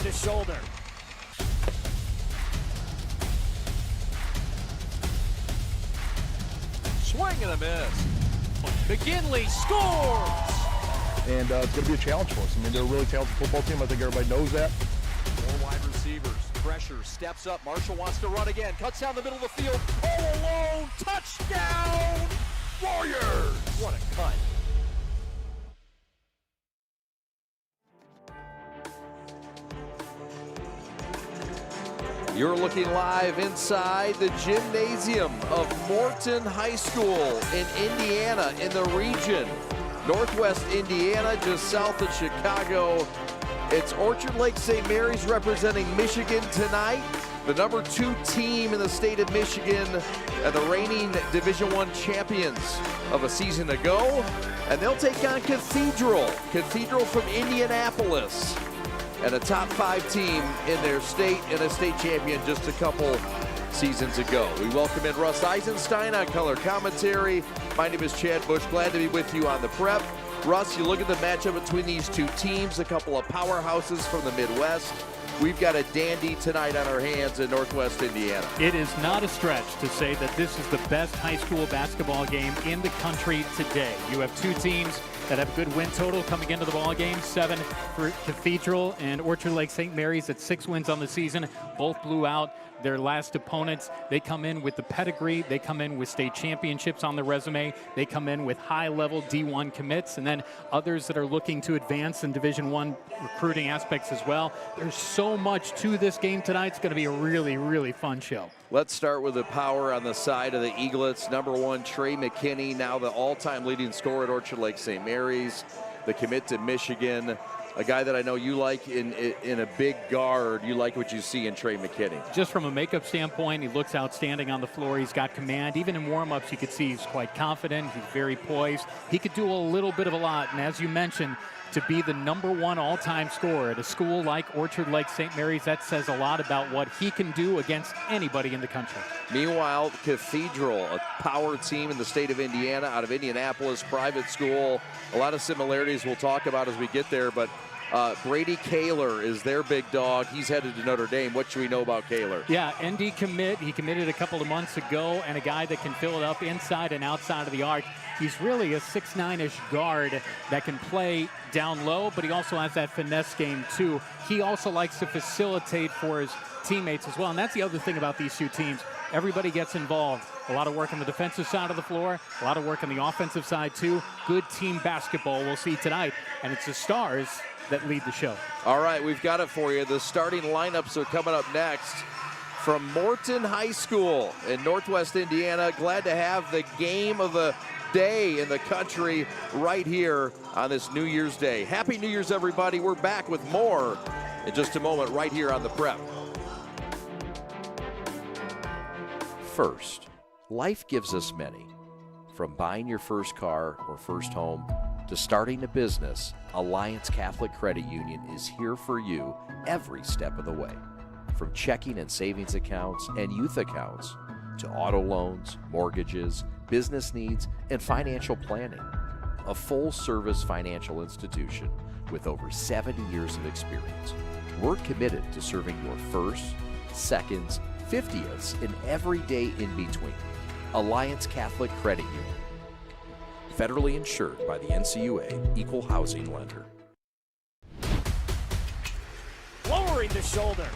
the shoulder. Swing and a miss. McGinley scores! And it's going to be a challenge for us. I mean, they're a really talented football team. I think everybody knows that. Four wide receivers. Pressure, steps up. Marshall wants to run again. Cuts down the middle of the field. All alone. Touchdown! Warriors! What a cut. You're looking live inside the gymnasium of Morton High School in Indiana, in the region. Northwest Indiana, just south of Chicago. It's Orchard Lake St. Mary's representing Michigan tonight. The number 2 team in the state of Michigan and the reigning Division I champions of a season ago. And they'll take on Cathedral. Cathedral from Indianapolis. And a top 5 team in their state and a state champion just a couple seasons ago. We welcome in Russ Eisenstein on color commentary. My name is Chad Bush, glad to be with you on the prep. Russ, you look at the matchup between these two teams, a couple of powerhouses from the Midwest. We've got a dandy tonight on our hands in Northwest Indiana. It is not a stretch to say that this is the best high school basketball game in the country today. You have two teams that have a good win total coming into the ball game. 7 for Cathedral and Orchard Lake St. Mary's at 6 wins on the season. Both blew out their last opponents. They come in with the pedigree. They come in with state championships on the resume. They come in with high-level D1 commits, and then others that are looking to advance in Division I recruiting aspects as well. There's so much to this game tonight. It's going to be a really, really fun show. Let's start with the power on the side of the Eaglets. Number 1, Trey McKinney, now the all-time leading scorer at Orchard Lake St. Mary's. The commit to Michigan. A guy that I know you like in a big guard. You like what you see in Trey McKinney. Just from a makeup standpoint, he looks outstanding on the floor. He's got command. Even in warm-ups, you could see he's quite confident. He's very poised. He could do a little bit of a lot. And as you mentioned, to be the number 1 all-time scorer at a school like Orchard Lake St. Mary's, that says a lot about what he can do against anybody in the country. Meanwhile, Cathedral, a power team in the state of Indiana, out of Indianapolis, private school. A lot of similarities we'll talk about as we get there, but Brady Kaler is their big dog. He's headed to Notre Dame. What should we know about Kaler? Yeah, ND commit. He committed a couple of months ago, and a guy that can fill it up inside and outside of the arc. He's really a 6'9"-ish guard that can play down low, but he also has that finesse game too. He also likes to facilitate for his teammates as well, and that's the other thing about these two teams. Everybody gets involved. A lot of work on the defensive side of the floor, a lot of work on the offensive side too. Good team basketball we'll see tonight, and it's the stars that lead the show. All right, we've got it for you. The starting lineups are coming up next. From Morton High School in Northwest Indiana, glad to have the game of the day in the country right here on this New Year's Day. Happy New Year's, everybody. We're back with more in just a moment right here on the prep. First, life gives us many. From buying your first car or first home to starting a business, Alliance Catholic Credit Union is here for you every step of the way. From checking and savings accounts and youth accounts to auto loans, mortgages, business needs, and financial planning. A full-service financial institution with over 70 years of experience. We're committed to serving your firsts, seconds, 50ths, and every day in between. Alliance Catholic Credit Union. Federally insured by the NCUA, Equal Housing Lender. Lowering the shoulder.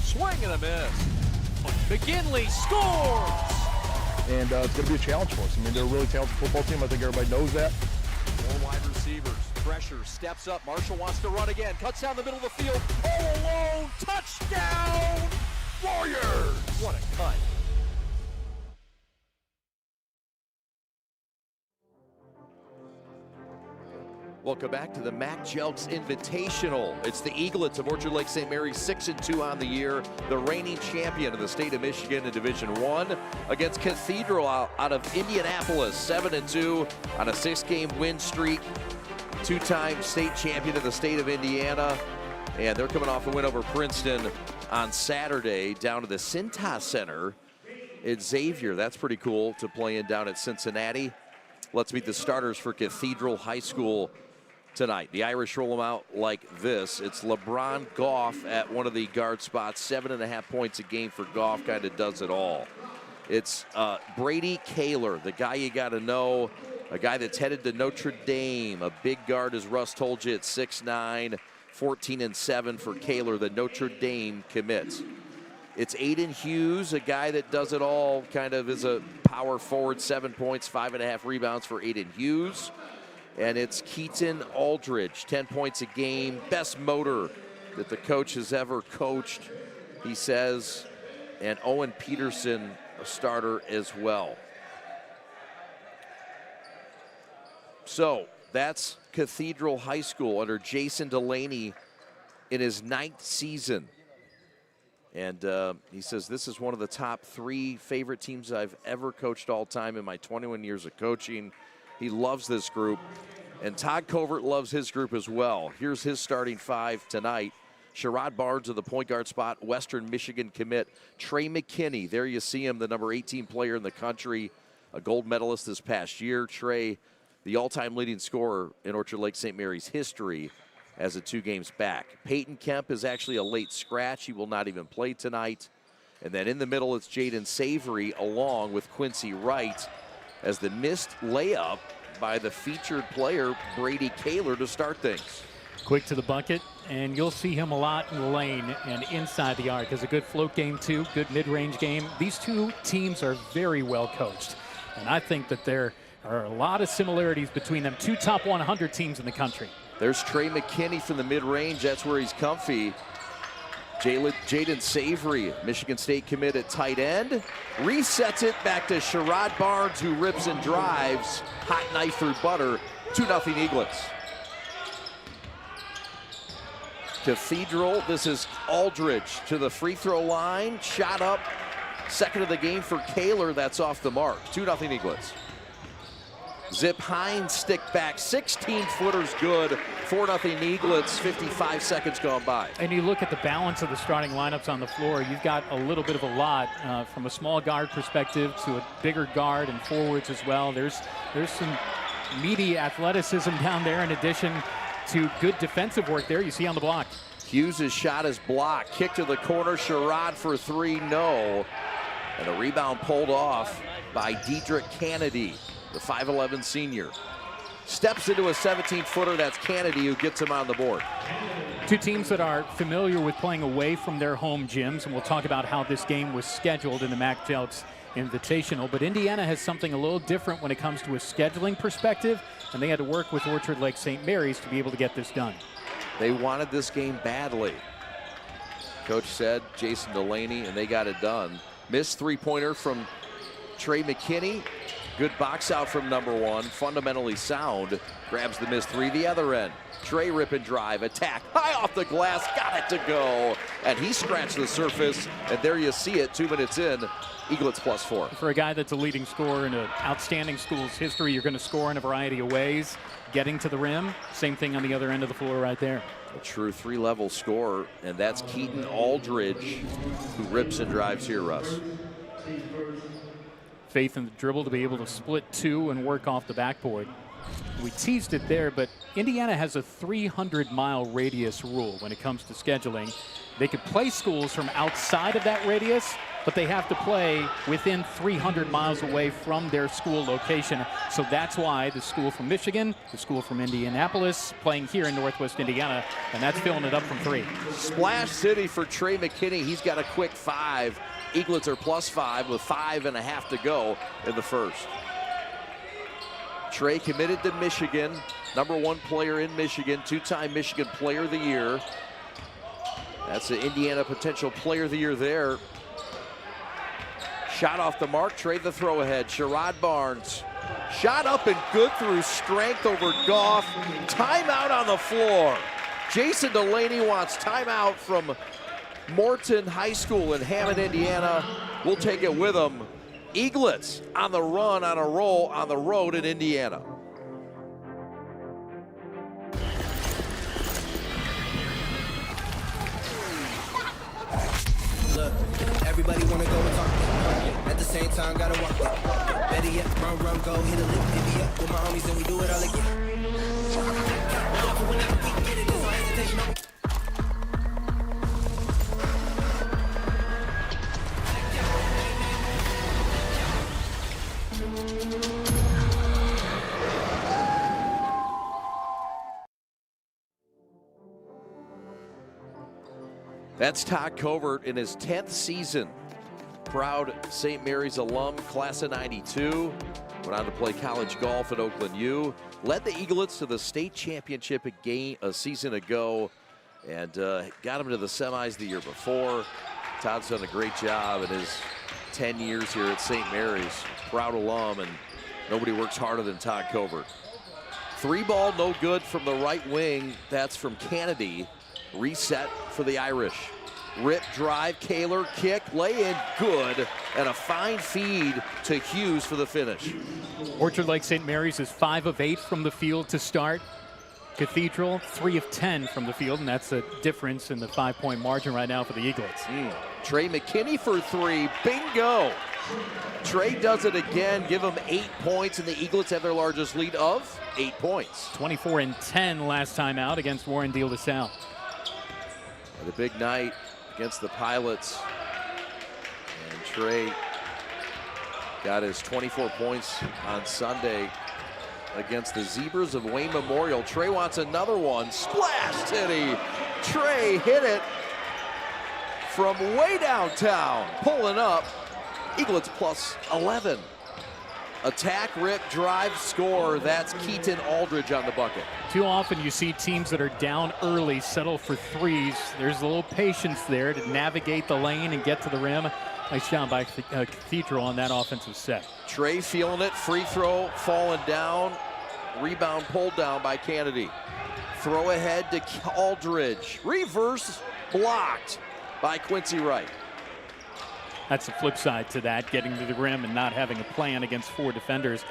Swing and a miss. McGinley scores! And it's going to be a challenge for us. I mean, they're a really talented football team. I think everybody knows that. 4 wide receivers. Pressure, steps up. Marshall wants to run again. Cuts down the middle of the field. All alone. Touchdown! Warriors! What a cut. Welcome back to the Mac Jelks Invitational. It's the Eaglets of Orchard Lake St. Mary's, 6-2 on the year, the reigning champion of the state of Michigan in Division I, against Cathedral out of Indianapolis, 7-2 on a 6-game win streak. 2-time state champion of the state of Indiana, and they're coming off a win over Princeton on Saturday down to the Cintas Center. It's Xavier. That's pretty cool to play in down at Cincinnati. Let's meet the starters for Cathedral High School tonight. The Irish roll them out like this. It's LeBron Goff at one of the guard spots. 7.5 points a game for Goff, kind of does it all. It's Brady Kaler, the guy you got to know, a guy that's headed to Notre Dame. A big guard, as Russ told you, at 6'9", 14-7 for Kaler, the Notre Dame commits. It's Aiden Hughes, a guy that does it all, kind of is a power forward, 7 points, 5.5 rebounds for Aiden Hughes. And it's Keaton Aldridge, 10 points a game, best motor that the coach has ever coached, he says. And Owen Peterson, a starter as well. So that's Cathedral High School under Jason Delaney in his 9th season. And he says, this is one of the top 3 favorite teams I've ever coached all time in my 21 years of coaching. He loves this group. And Todd Covert loves his group as well. Here's his starting 5 tonight. Sherrod Barnes of the point guard spot, Western Michigan commit. Trey McKinney, there you see him, the number 18 player in the country, a gold medalist this past year. Trey, the all-time leading scorer in Orchard Lake St. Mary's history, as a 2 games back. Peyton Kemp is actually a late scratch. He will not even play tonight. And then in the middle, it's Jaden Savory along with Quincy Wright as the missed layup by the featured player, Brady Kaler, to start things. Quick to the bucket, and you'll see him a lot in the lane and inside the arc. Has a good float game too, good mid-range game. These 2 teams are very well coached. And I think that there are a lot of similarities between them. 2 top 100 teams in the country. There's Trey McKinney from the mid-range. That's where he's comfy. Jaden Savory, Michigan State commit at tight end. Resets it back to Sherrod Barnes, who rips and drives. Hot knife through butter. 2-0 Eaglets. Cathedral, this is Aldridge to the free throw line. Shot up. Second of the game for Kaler. That's off the mark. 2-0 Eaglets. Zip Hines stick back, 16-footers good, 4-0 Eaglets, 55 seconds gone by. And you look at the balance of the starting lineups on the floor, you've got a little bit of a lot from a small guard perspective to a bigger guard and forwards as well. There's some meaty athleticism down there in addition to good defensive work there you see on the block. Hughes' shot is blocked, kick to the corner, Sherrod for 3, no. And a rebound pulled off by Dedrick Kennedy, the 5'11 senior. Steps into a 17-footer, that's Kennedy who gets him on the board. 2 teams that are familiar with playing away from their home gyms, and we'll talk about how this game was scheduled in the Mac Jelks Invitational. But Indiana has something a little different when it comes to a scheduling perspective, and they had to work with Orchard Lake St. Mary's to be able to get this done. They wanted this game badly. Coach said, Jason Delaney, and they got it done. Missed 3-pointer from Trey McKinney. Good box out from number 1, fundamentally sound. Grabs the missed 3, the other end. Trey rip and drive, attack, high off the glass, got it to go. And he scratched the surface, and there you see it, 2 minutes in, Eaglets +4. For a guy that's a leading scorer in an outstanding school's history, you're going to score in a variety of ways. Getting to the rim, same thing on the other end of the floor right there. A true 3-level scorer, and that's Keaton Aldridge, who rips and drives here, Russ. Faith in the dribble to be able to split 2 and work off the backboard. We teased it there, but Indiana has a 300-mile radius rule when it comes to scheduling. They could play schools from outside of that radius, but they have to play within 300 miles away from their school location. So that's why the school from Michigan, the school from Indianapolis, playing here in Northwest Indiana, and that's filling it up from 3. Splash City for Trey McKinney. He's got a quick 5. Eaglets are +5 with 5.5 to go in the first. Trey committed to Michigan, number 1 player in Michigan, 2-time Michigan Player of the Year. That's the Indiana potential Player of the Year there. Shot off the mark, Trey the throw ahead. Sherrod Barnes. Shot up and good through strength over Goff. Timeout on the floor. Jason Delaney wants timeout from Morton High School in Hammond, Indiana. We'll take it with them. Eaglets on the run, on a roll, on the road in Indiana. Look, everybody wanna go and talk. At the same time, gotta walk. Better yet, run, go, hit a lick, divvy up with my homies, and we do it all again. That's Todd Covert in his 10th season. Proud St. Mary's alum, class of '92. Went on to play college golf at Oakland U. Led the Eaglets to the state championship a season ago, and got them to the semis the year before. Todd's done a great job in his 10 years here at St. Mary's. Proud alum, and nobody works harder than Todd Covert. 3-ball, no good from the right wing. That's from Kennedy. Reset for the Irish. Rip, drive, Kaler, kick, lay in, good, and a fine feed to Hughes for the finish. Orchard Lake St. Mary's is 5 of 8 from the field to start. Cathedral, 3 of 10 from the field, and that's a difference in the 5-point margin right now for the Eaglets. Trey McKinney for 3, bingo! Trey does it again, give him 8 points, and the Eaglets have their largest lead of 8 points. 24 and 10 last time out against Warrendale LaSalle. The big night against the Pilots, and Trey got his 24 points on Sunday against the Zebras of Wayne Memorial. Trey wants another one. Splash titty. Trey hit it from way downtown, pulling up. Eaglets plus 11. Attack, rip, drive, score. That's Keaton Aldridge on the bucket. Too often you see teams that are down early settle for threes. There's a little patience there to navigate the lane and get to the rim. Nice job by Cathedral on that offensive set. Trey feeling it. Free throw falling down. Rebound pulled down by Kennedy. Throw ahead to Aldridge. Reverse blocked by Quincy Wright. That's the flip side to that, getting to the rim and not having a plan against 4 defenders.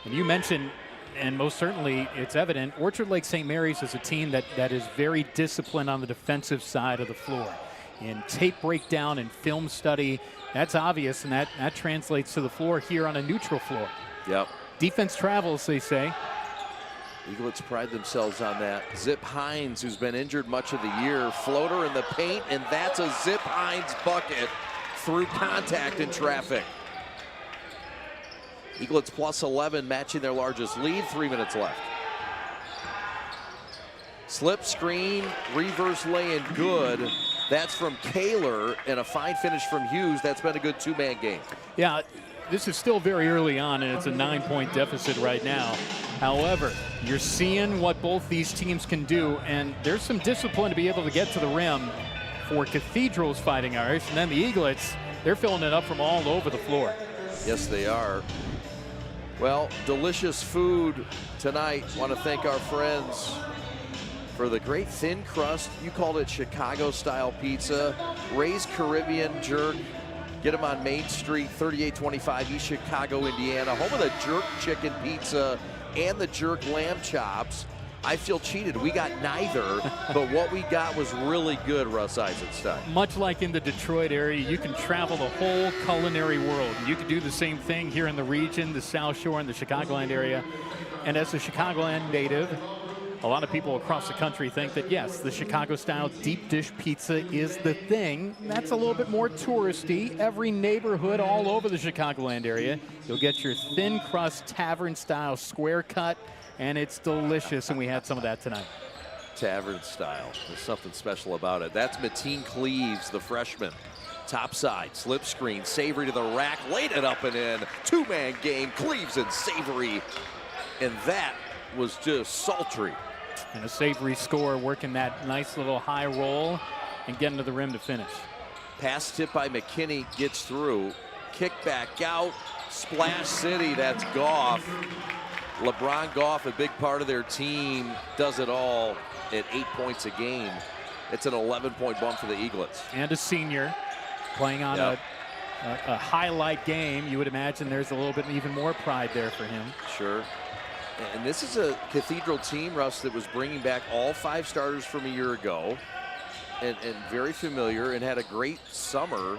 And you mentioned, and most certainly it's evident, Orchard Lake St. Mary's is a team that is very disciplined on the defensive side of the floor. In tape breakdown and film study, that's obvious, and that translates to the floor here on a neutral floor. Yep. Defense travels, they say. Eaglets pride themselves on that. Zip Hines, who's been injured much of the year, floater in the paint, and that's a Zip Hines bucket through contact in traffic. Eaglets plus 11, matching their largest lead. 3 minutes left. Slip screen, reverse lay-in, good. That's from Kaler, and a fine finish from Hughes. That's been a good 2-man game. Yeah, this is still very early on, and it's a 9-point deficit right now. However, you're seeing what both these teams can do, and there's some discipline to be able to get to the rim for Cathedral's Fighting Irish, and then the Eaglets, they're filling it up from all over the floor. Yes, they are. Well, delicious food tonight. Want to thank our friends for the great thin crust. You called it Chicago-style pizza. Ray's Caribbean Jerk. Get them on Main Street, 3825 East Chicago, Indiana. Home of the Jerk Chicken Pizza and the Jerk Lamb Chops. I feel cheated. We got neither, but what we got was really good, Russ Eisenstein. Much like in the Detroit area, you can travel the whole culinary world. You can do the same thing here in the region, the South Shore and the Chicagoland area. And as a Chicagoland native, a lot of people across the country think that, yes, the Chicago-style deep dish pizza is the thing. That's a little bit more touristy. Every neighborhood all over the Chicagoland area, you'll get your thin crust tavern-style square cut, and it's delicious, and we had some of that tonight. Tavern style. There's something special about it. That's Mateen Cleaves, the freshman. Top side, slip screen, Savory to the rack, laid it up and in. 2-man game, Cleaves and Savory. And that was just sultry. And a Savory score, working that nice little high roll and getting to the rim to finish. Pass tip by McKinney, gets through. Kick back out, Splash City, that's Goff. LeBron Goff, a big part of their team, does it all at 8 points a game. It's an 11-point bump for the Eaglets. And a senior playing on a highlight game. You would imagine there's a little bit even more pride there for him. Sure. And this is a Cathedral team, Russ, that was bringing back all 5 starters from a year ago and very familiar, and had a great summer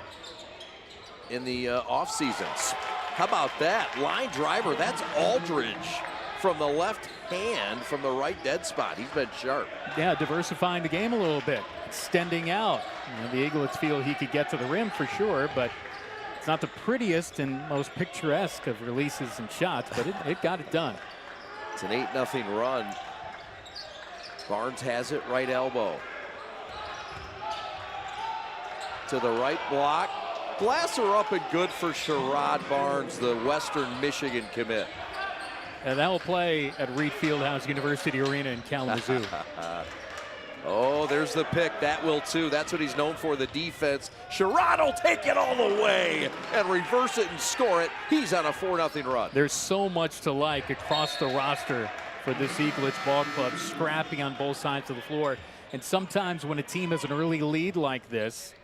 in the offseason. How about that? Line driver, that's Aldridge from the left hand from the right dead spot. He's been sharp. Yeah, diversifying the game a little bit, extending out. You know, the Eaglets feel he could get to the rim for sure, but it's not the prettiest and most picturesque of releases and shots, but it got it done. It's an 8-0 run. Barnes has it, right elbow. To the right block. Glasser up and good for Sherrod Barnes, the Western Michigan commit. And that will play at Reed Fieldhouse University Arena in Kalamazoo. Oh, there's the pick. That will too. That's what he's known for, the defense. Sherrod will take it all the way and reverse it and score it. He's on a 4-0 run. There's so much to like across the roster for this Eaglets ball club, scrapping on both sides of the floor. And sometimes when a team has an early lead like this,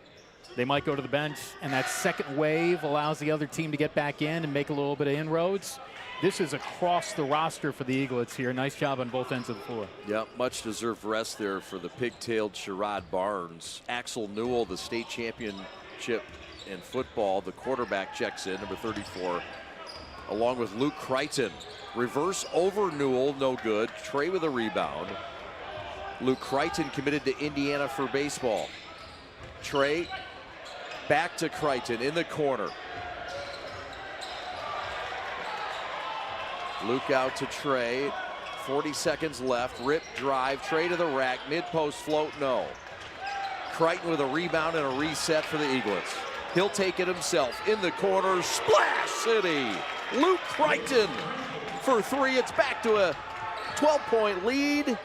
they might go to the bench, and that second wave allows the other team to get back in and make a little bit of inroads. This is across the roster for the Eaglets here. Nice job on both ends of the floor. Yep, much deserved rest there for the pigtailed Sherrod Barnes. Axel Newell, the state championship in football, the quarterback, checks in, number 34, along with Luke Crichton. Reverse over Newell, no good. Trey with a rebound. Luke Crichton committed to Indiana for baseball. Trey back to Crichton in the corner. Luke out to Trey. 40 seconds left. Rip drive. Trey to the rack. Mid-post float, no. Crichton with a rebound and a reset for the Eaglets. He'll take it himself. In the corner. Splash City. Luke Crichton for three. It's back to a 12-point lead.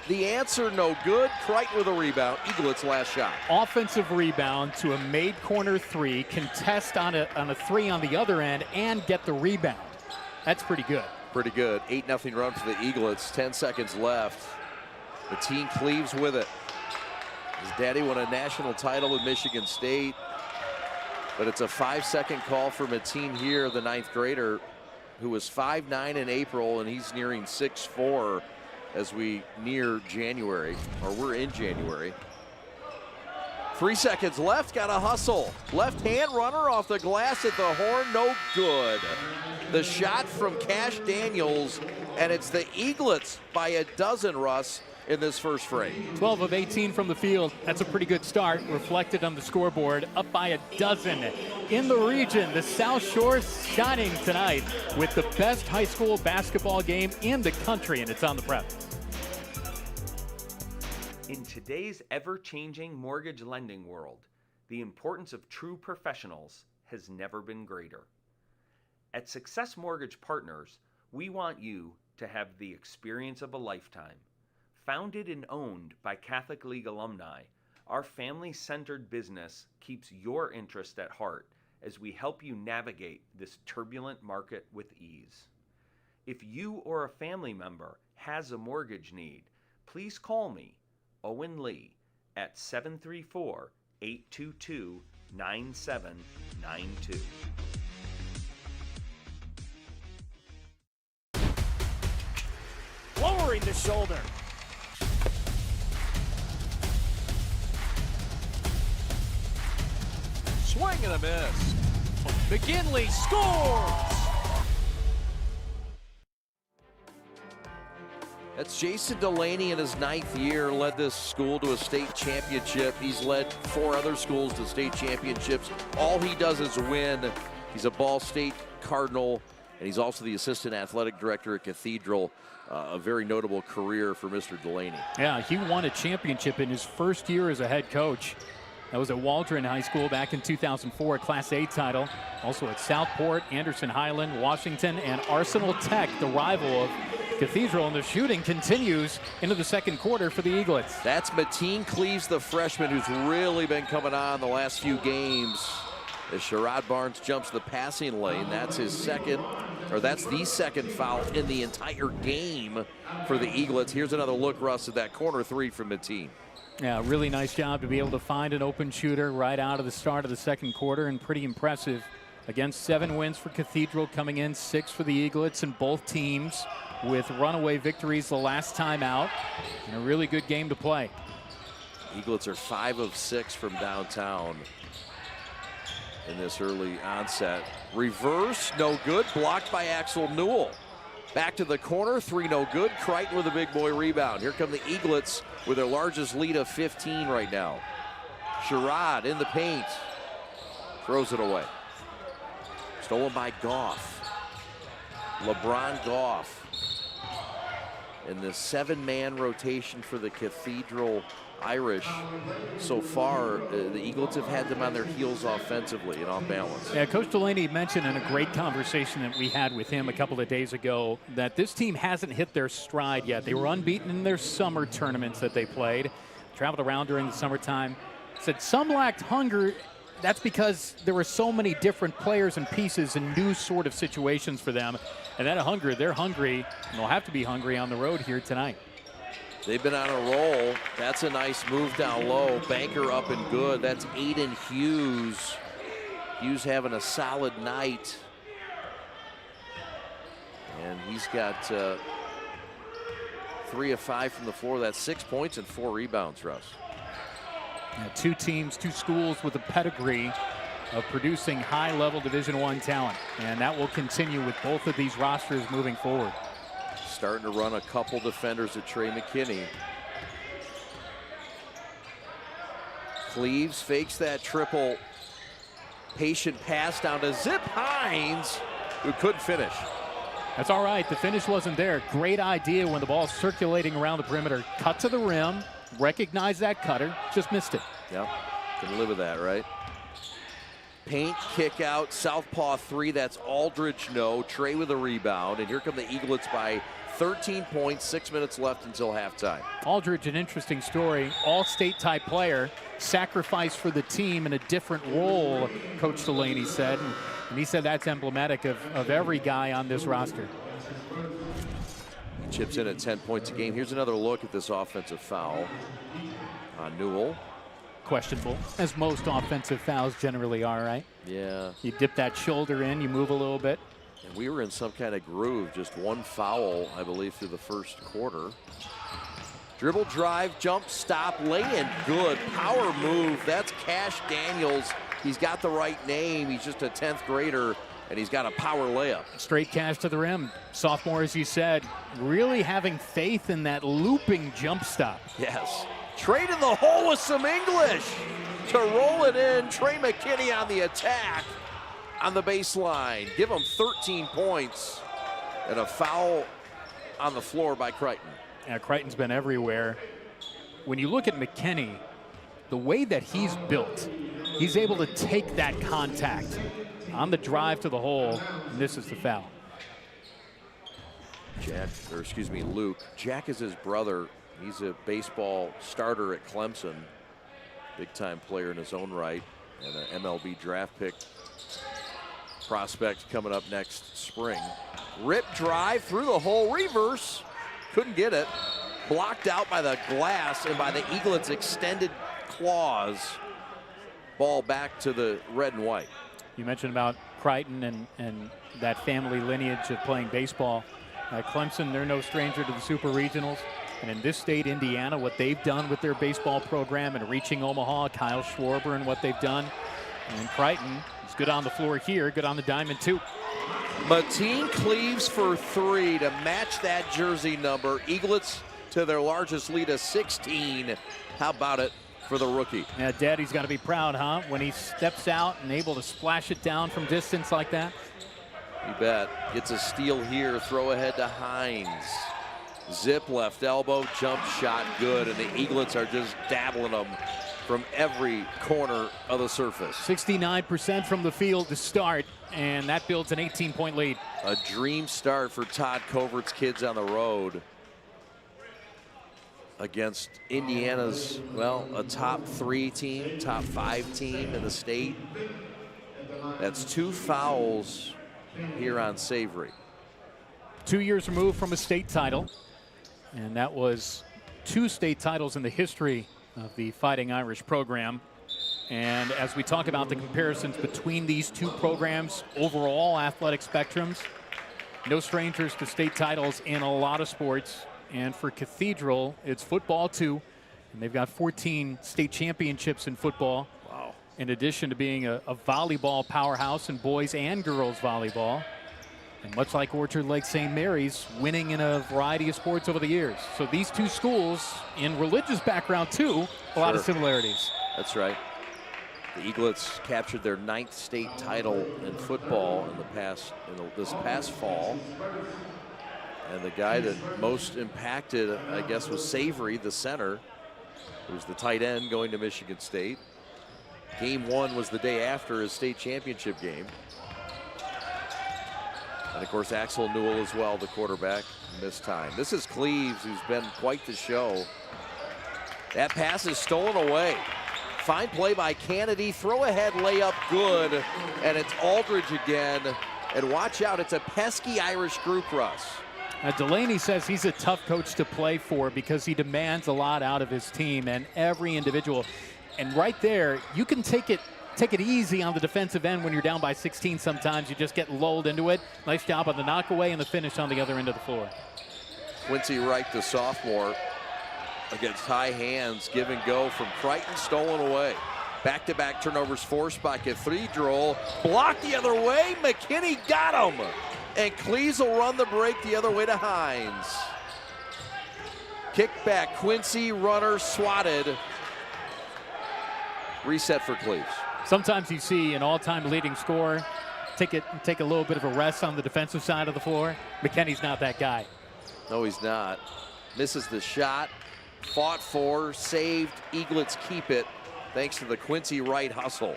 The answer, no good. Crichton with a rebound. Eaglets' last shot. Offensive rebound to a made corner three, contest on a three on the other end, and get the rebound. That's pretty good. Pretty good. 8-0 run for the Eaglets. 10 seconds left. Mateen Cleaves with it. His daddy won a national title with Michigan State. But it's a 5-second call for Mateen here, the 9th grader, who was 5'9" in April, and he's nearing 6'4" as we near January, or we're in January. 3 seconds left, got a hustle. Left hand runner off the glass at the horn, no good. The shot from Cash Daniels, and it's the Eaglets by a dozen, Russ, in this first frame. 12 of 18 from the field. That's a pretty good start, reflected on the scoreboard. Up by a dozen in the region. The South Shore shining tonight with the best high school basketball game in the country, and it's on the Prep. In today's ever-changing mortgage lending world, the importance of true professionals has never been greater. At Success Mortgage Partners, we want you to have the experience of a lifetime. Founded and owned by Catholic League alumni, our family-centered business keeps your interest at heart as we help you navigate this turbulent market with ease. If you or a family member has a mortgage need, please call me, Owen Lee, at 734-822-9792. Lowering the shoulder. Swing and a miss. McKinley scores! That's Jason Delaney in his 9th year, led this school to a state championship. He's led 4 other schools to state championships. All he does is win. He's a Ball State Cardinal, and he's also the assistant athletic director at Cathedral. A very notable career for Mr. Delaney. Yeah, he won a championship in his first year as a head coach. That was at Waldron High School back in 2004, a Class A title. Also at Southport, Anderson Highland, Washington, and Arsenal Tech, the rival of Cathedral. And the shooting continues into the second quarter for the Eaglets. That's Mateen Cleaves, the freshman, who's really been coming on the last few games. As Sherrod Barnes jumps the passing lane, that's his second, or that's the second foul in the entire game for the Eaglets. Here's another look, Russ, at that corner three from Mateen. Yeah, really nice job to be able to find an open shooter right out of the start of the second quarter, and pretty impressive. Again, 7 wins for Cathedral, coming in 6 for the Eaglets, and both teams with runaway victories the last time out, and a really good game to play. Eaglets are 5 of 6 from downtown. in this early onset. Reverse, no good, blocked by Axel Newell. Back to the corner, 3 no good. Crichton with a big boy rebound. Here come the Eaglets with their largest lead of 15 right now. Sherrod in the paint, throws it away. Stolen by Goff. LeBron Goff. In the 7-man rotation for the Cathedral Irish, so far, the Eaglets have had them on their heels offensively and off balance. Yeah, Coach Delaney mentioned in a great conversation that we had with him a couple of days ago that this team hasn't hit their stride yet. They were unbeaten in their summer tournaments that they played, traveled around during the summertime. Said some lacked hunger. That's because there were so many different players and pieces and new sort of situations for them. And that hunger, they're hungry, and they'll have to be hungry on the road here tonight. They've been on a roll. That's a nice move down low. Banker up and good. That's Aiden Hughes. Hughes having a solid night. And he's got 3 of 5 from the floor. That's 6 points and 4 rebounds, Russ. Yeah, 2 teams, 2 schools with a pedigree of producing high-level Division I talent. And that will continue with both of these rosters moving forward. Starting to run a couple defenders at Trey McKinney. Cleaves fakes that triple. Patient pass down to Zip Hines, who couldn't finish. That's all right. The finish wasn't there. Great idea when the ball's circulating around the perimeter. Cut to the rim, recognize that cutter, just missed it. Yep, can live with that, right? Paint, kick out, southpaw 3, that's Aldridge, no. Trey with a rebound, and here come the Eaglets by 13 points, 6 minutes left until halftime. Aldridge, an interesting story, all-state type player, sacrificed for the team in a different role, Coach Delaney said, and he said that's emblematic of every guy on this roster. He chips in at 10 points a game. Here's another look at this offensive foul on Newell. Questionable, as most offensive fouls generally are, right? Yeah. You dip that shoulder in, you move a little bit. And we were in some kind of groove, just 1 foul, I believe, through the first quarter. Dribble, drive, jump, stop, lay in, good. Power move, that's Cash Daniels. He's got the right name, he's just a 10th grader, and he's got a power layup. Straight cash to the rim. Sophomore, as you said, really having faith in that looping jump stop. Yes. Trade in the hole with some English to roll it in. Trey McKinney on the attack on the baseline. Give him 13 points and a foul on the floor by Crichton. Yeah, Crichton's been everywhere. When you look at McKinney, the way that he's built, he's able to take that contact on the drive to the hole, and this is the foul. Luke. Jack is his brother. He's a baseball starter at Clemson. Big-time player in his own right, and an MLB draft pick prospect coming up next spring. Rip drive through the hole, reverse. Couldn't get it. Blocked out by the glass and by the Eaglets' extended claws. Ball back to the red and white. You mentioned about Crichton and that family lineage of playing baseball. Clemson, they're no stranger to the Super Regionals. And in this state, Indiana, what they've done with their baseball program and reaching Omaha, Kyle Schwarber and what they've done. And Crichton is good on the floor here, good on the diamond too. Mateen Cleaves for 3 to match that jersey number. Eaglets to their largest lead of 16. How about it for the rookie? Yeah, Daddy's got to be proud, huh? When he steps out and able to splash it down from distance like that. You bet. Gets a steal here, throw ahead to Hines. Zip left elbow, jump shot good, and the Eaglets are just dabbling them from every corner of the surface. 69% from the field to start, and that builds an 18-point lead. A dream start for Todd Covert's kids on the road against Indiana's, well, a top 3 team, top 5 team in the state. That's 2 fouls here on Savory. 2 years removed from a state title. And that was 2 state titles in the history of the Fighting Irish program. And as we talk about the comparisons between these 2 programs, overall athletic spectrums, no strangers to state titles in a lot of sports. And for Cathedral, it's football too. And they've got 14 state championships in football. Wow. in addition to being a volleyball powerhouse in boys and girls volleyball. And much like Orchard Lake St. Mary's, winning in a variety of sports over the years. So these two schools, in religious background too, a lot of similarities. That's right. The Eaglets captured their 9th state title in football this past fall. And the guy that most impacted, I guess, was Savory, the center, who's the tight end going to Michigan State. Game 1 was the day after his state championship game. And of course, Axel Newell as well, the quarterback, missed time. This is Cleves, who's been quite the show. That pass is stolen away. Fine play by Kennedy, throw ahead layup, good. And it's Aldridge again. And watch out, it's a pesky Irish group, Russ. Delaney says he's a tough coach to play for because he demands a lot out of his team and every individual. And right there, you can take it easy on the defensive end when you're down by 16 sometimes. You just get lulled into it. Nice job on the knockaway and the finish on the other end of the floor. Quincy Wright, the sophomore, against high hands, give and go from Crichton, stolen away. Back-to-back turnovers forced by Cathedral. Blocked the other way, McKinney got him. And Cleves will run the break the other way to Hines. Kick back, Quincy, runner, swatted. Reset for Cleves. Sometimes you see an all-time leading scorer take a little bit of a rest on the defensive side of the floor. McKinney's not that guy. No, he's not. Misses the shot. Fought for, saved. Eaglets keep it thanks to the Quincy Wright hustle.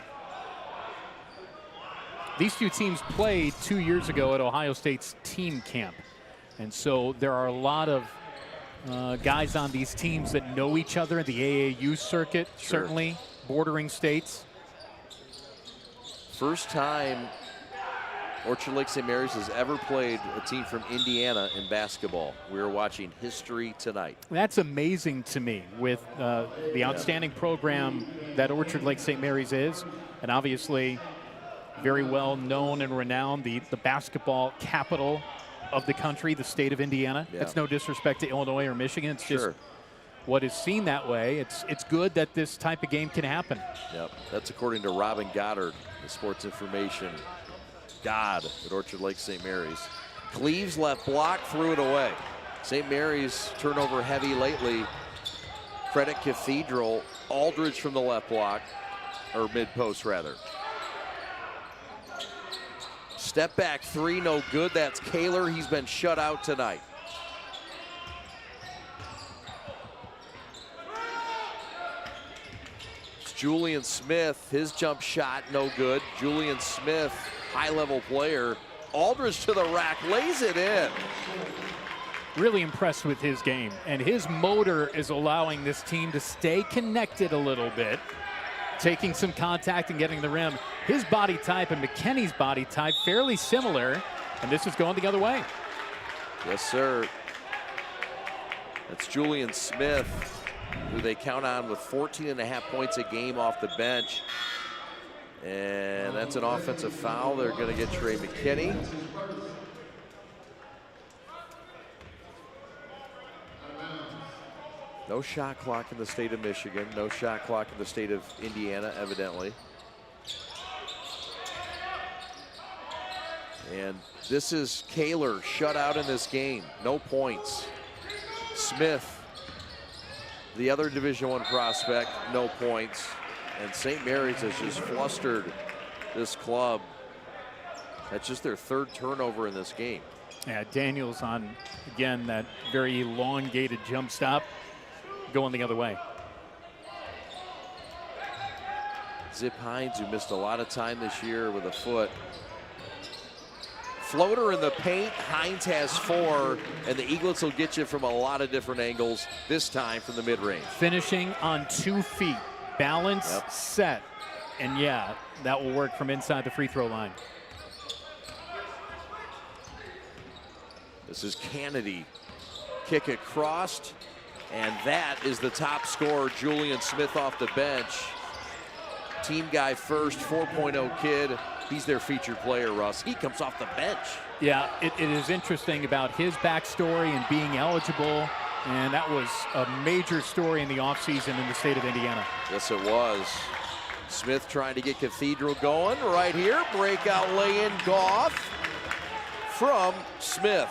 These two teams played 2 years ago at Ohio State's team camp. And so there are a lot of guys on these teams that know each other in the AAU circuit, certainly bordering states. First time Orchard Lake St. Mary's has ever played a team from Indiana in basketball. We are watching history tonight. That's amazing to me with the outstanding program that Orchard Lake St. Mary's is, and obviously very well known and renowned, the basketball capital of the country, the state of Indiana. Yeah. That's no disrespect to Illinois or Michigan. It's just what is seen that way. It's good that this type of game can happen. Yep, that's according to Robin Goddard, the sports information god at Orchard Lake St. Mary's. Cleves left block, threw it away. St. Mary's turnover heavy lately. Credit Cathedral. Aldridge from the left block, or mid post rather. Step back three, no good. That's Kaler. He's been shut out tonight. It's Julian Smith. His jump shot, no good. Julian Smith, high-level player. Aldridge to the rack, lays it in. Really impressed with his game, and his motor is allowing this team to stay connected a little bit, taking some contact and getting the rim. His body type and McKinney's body type fairly similar, and this is going the other way. Yes, sir. That's Julian Smith, who they count on with 14.5 points a game off the bench. And that's an offensive foul. They're going to get Trey McKinney. No shot clock in the state of Michigan. No shot clock in the state of Indiana, evidently. And this is Kaler shut out in this game. No points. Smith, the other Division I prospect, no points. And St. Mary's has just flustered this club. That's just their third turnover in this game. Yeah, Daniels on, again, that very elongated jump stop, going the other way. Zip Hines, who missed a lot of time this year with a foot. Floater in the paint. Hines has 4, and the Eaglets will get you from a lot of different angles, this time from the mid-range. Finishing on 2 feet. Balance, set. And yeah, that will work from inside the free throw line. This is Kennedy. Kick across, and that is the top scorer, Julian Smith off the bench. Team guy first, 4.0 kid. He's their featured player, Russ. He comes off the bench. Yeah, it is interesting about his backstory and being eligible. And that was a major story in the offseason in the state of Indiana. Yes, it was. Smith trying to get Cathedral going right here. Breakout lay-in Goff from Smith.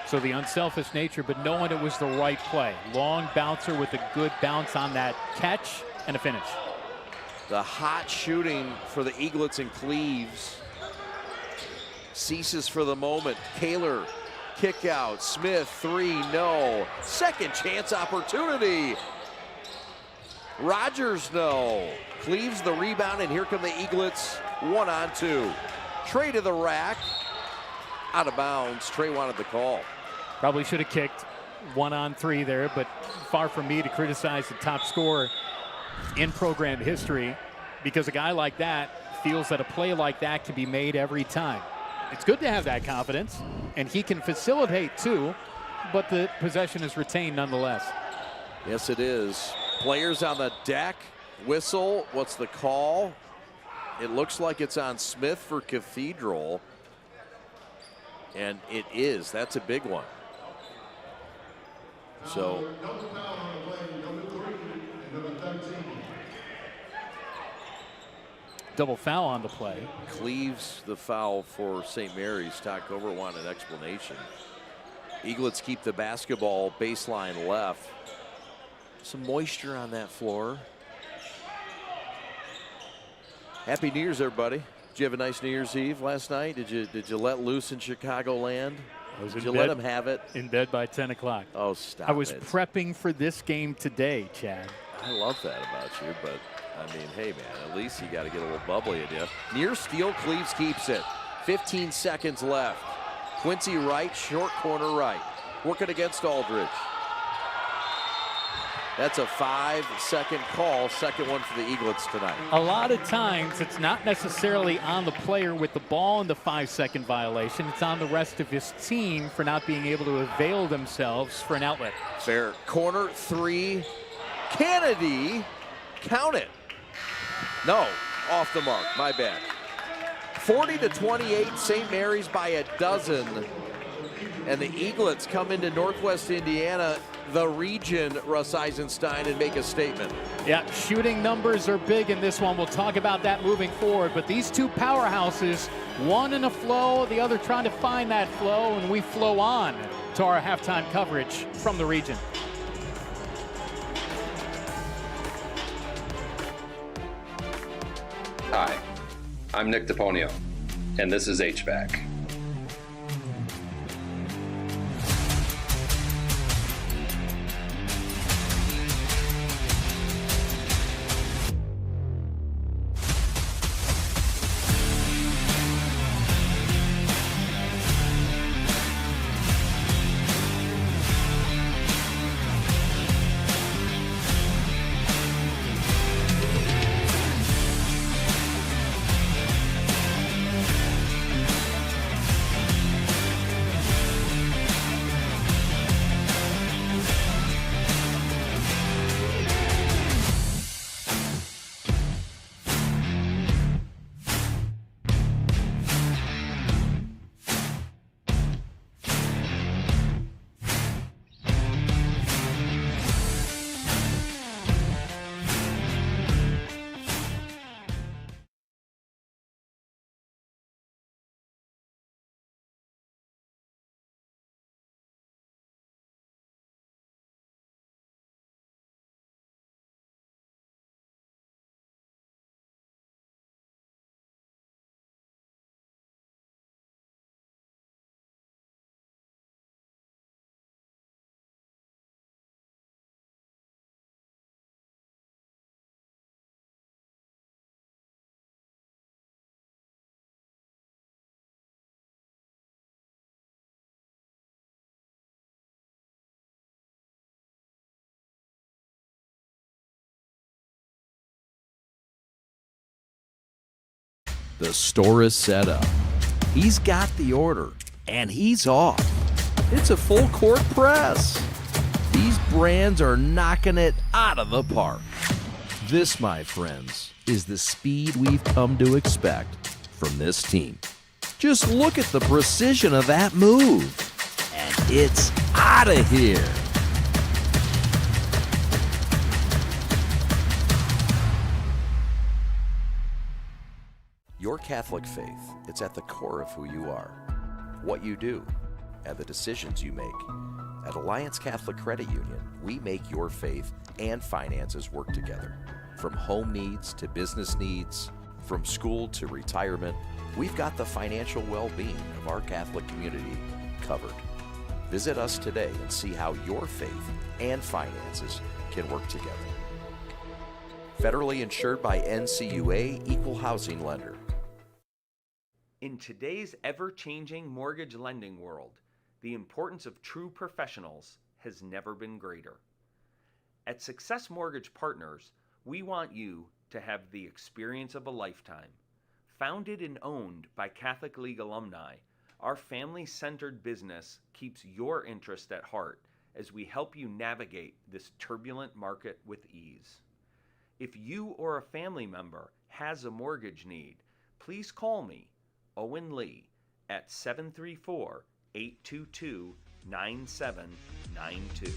So the unselfish nature, but knowing it was the right play. Long bouncer with a good bounce on that catch and a finish. The hot shooting for the Eaglets and Cleves ceases for the moment. Kaler, kick out. Smith, three, no. Second chance opportunity. Rogers, no. Cleves the rebound, and here come the Eaglets. 1-on-2. Trey to the rack. Out of bounds. Trey wanted the call. Probably should have kicked 1-on-3 there, but far from me to criticize the top scorer in program history, because a guy like that feels that a play like that can be made every time. It's good to have that confidence, and he can facilitate too, but the possession is retained nonetheless. Yes, it is. Players on the deck. Whistle. What's the call? It looks like it's on Smith for Cathedral. And it is. That's a big one. So double foul on the play. Cleves the foul for St. Mary's. Talkover wanted an explanation. Eaglets keep the basketball baseline left. Some moisture on that floor. Happy New Year's, everybody. Did you have a nice New Year's Eve last night? Did you let loose in Chicagoland? Did you let them have it? In bed by 10 o'clock. Oh, stop I was it. prepping for this game today, Chad. I love that about you, but I mean, hey, man, at least you got to get a little bubbly in you. Near steal, Cleves keeps it. 15 seconds left. Quincy Wright, short corner right. Working against Aldridge. That's a 5-second call, second one for the Eaglets tonight. A lot of times it's not necessarily on the player with the ball in the 5-second violation. It's on the rest of his team for not being able to avail themselves for an outlet. Fair. Corner three. Kennedy. Count it. No, off the mark. My bad. 40-28, St. Mary's by a dozen. And the Eaglets come into Northwest Indiana, the region, Russ Eisenstein, and make a statement. Yeah, shooting numbers are big in this one. We'll talk about that moving forward. But these two powerhouses, one in a flow, the other trying to find that flow, and we flow on to our halftime coverage from the region. Hi, I'm Nick DePonio, and this is HVAC. The store is set up. He's got the order, and he's off. It's a full court press. These brands are knocking it out of the park. This, my friends, is the speed we've come to expect from this team. Just look at the precision of that move. And it's out of here. Your Catholic faith, it's at the core of who you are, what you do, and the decisions you make. At Alliance Catholic Credit Union, we make your faith and finances work together. From home needs to business needs, from school to retirement, we've got the financial well-being of our Catholic community covered. Visit us today and see how your faith and finances can work together. Federally insured by NCUA, Equal Housing Lender. In today's ever-changing mortgage lending world, the importance of true professionals has never been greater. At Success Mortgage Partners, we want you to have the experience of a lifetime. Founded and owned by Catholic League alumni, our family-centered business keeps your interest at heart as we help you navigate this turbulent market with ease. If you or a family member has a mortgage need, please call me, Owen Lee, at 734-822-9792.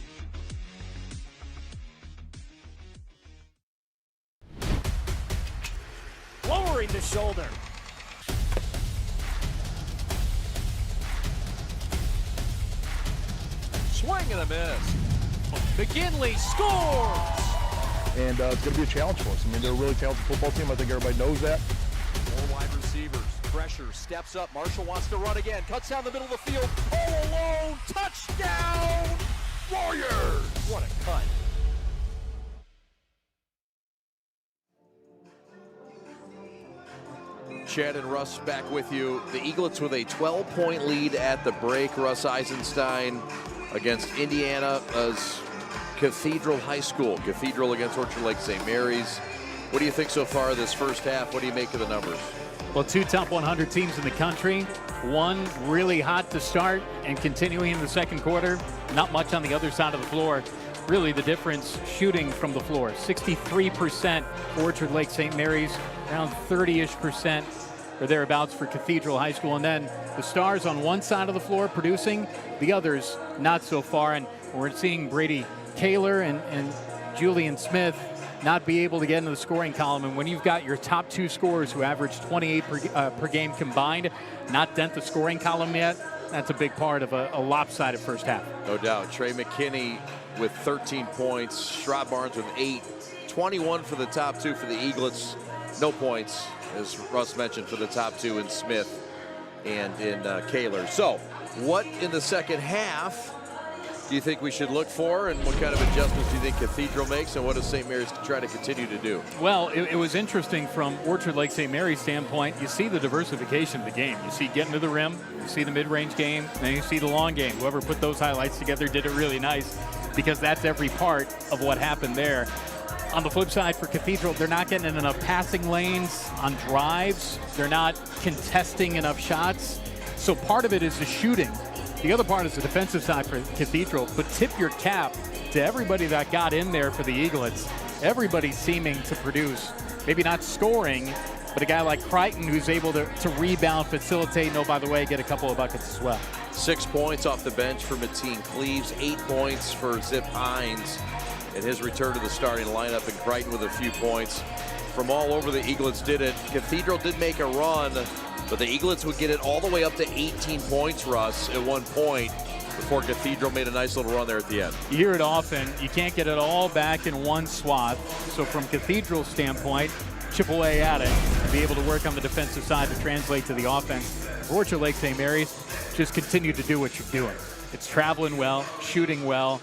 Lowering the shoulder. Swing and a miss. McKinley scores! And it's going to be a challenge for us. I mean, they're a really talented football team. I think everybody knows that. Four wide receivers. Pressure. Steps up. Marshall wants to run again. Cuts down the middle of the field. All alone. Touchdown! Warriors! What a cut. Chad and Russ back with you. The Eaglets with a 12-point lead at the break. Russ Eisenstein against Indiana's Cathedral High School. Cathedral against Orchard Lake St. Mary's. What do you think so far this first half? What do you make of the numbers? Well, two top 100 teams in the country. One really hot to start and continuing in the second quarter. Not much on the other side of the floor. Really the difference shooting from the floor. 63% for Orchard Lake St. Mary's, around 30-ish% or thereabouts for Cathedral High School. And then the Stars on one side of the floor producing, the others not so far. And we're seeing Brady Kaler and Julian Smith not be able to get into the scoring column. And when you've got your top two scorers who average 28 per game combined, not dent the scoring column yet, that's a big part of a lopsided first half. No doubt. Trey McKinney with 13 points, Shrott Barnes with 8, 21 for the top two for the Eaglets. No points, as Russ mentioned, for the top two in Smith and in Kaler. So, what in the second half do you think we should look for, and what kind of adjustments do you think Cathedral makes, and what does St. Mary's try to continue to do? Well, it was interesting from Orchard Lake St. Mary's standpoint. You see the diversification of the game. You see getting to the rim, you see the mid-range game, then you see the long game. Whoever put those highlights together did it really nice, because that's every part of what happened there. On the flip side for Cathedral, they're not getting in enough passing lanes on drives. They're not contesting enough shots. So part of it is the shooting. The other part is the defensive side for Cathedral. But tip your cap to everybody that got in there for the Eaglets. Everybody seeming to produce, maybe not scoring, but a guy like Crichton who's able to rebound, facilitate, and oh, by the way, get a couple of buckets as well. 6 points off the bench for Mateen Cleaves, 8 points for Zip Hines in his return to the starting lineup, and Crichton with a few points. From all over, the Eaglets did it. Cathedral did make a run, but the Eaglets would get it all the way up to 18 points, Russ, at one point, before Cathedral made a nice little run there at the end. You hear it often. You can't get it all back in one swath. So from Cathedral's standpoint, chip away at it and be able to work on the defensive side to translate to the offense. Orchard Lake St. Mary's, just continue to do what you're doing. It's traveling well, shooting well.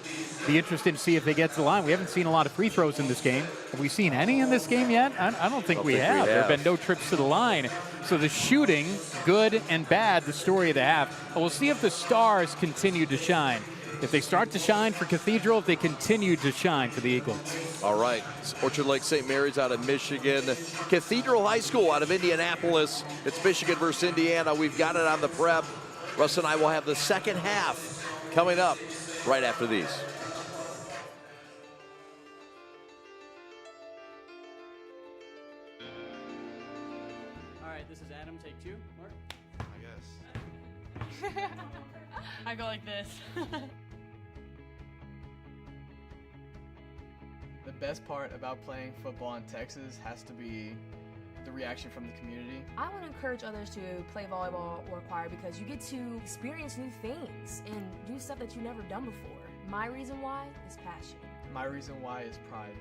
Be interested to see if they get to the line. We haven't seen a lot of free throws in this game. Have we seen any in this game yet? I don't think we have. There have been no trips to the line. So the shooting, good and bad, the story of the half. And we'll see if the Stars continue to shine. If they start to shine for Cathedral, if they continue to shine for the Eagles. All right, it's Orchard Lake St. Mary's out of Michigan. Cathedral High School out of Indianapolis. It's Michigan versus Indiana. We've got it on the prep. Russ and I will have the second half coming up right after these. All right, this is Adam, take 2. Mark? I guess. I go like this. The best part about playing football in Texas has to be the reaction from the community. I want to encourage others to play volleyball or choir because you get to experience new things and do stuff that you've never done before. My reason why is passion. My reason why is pride.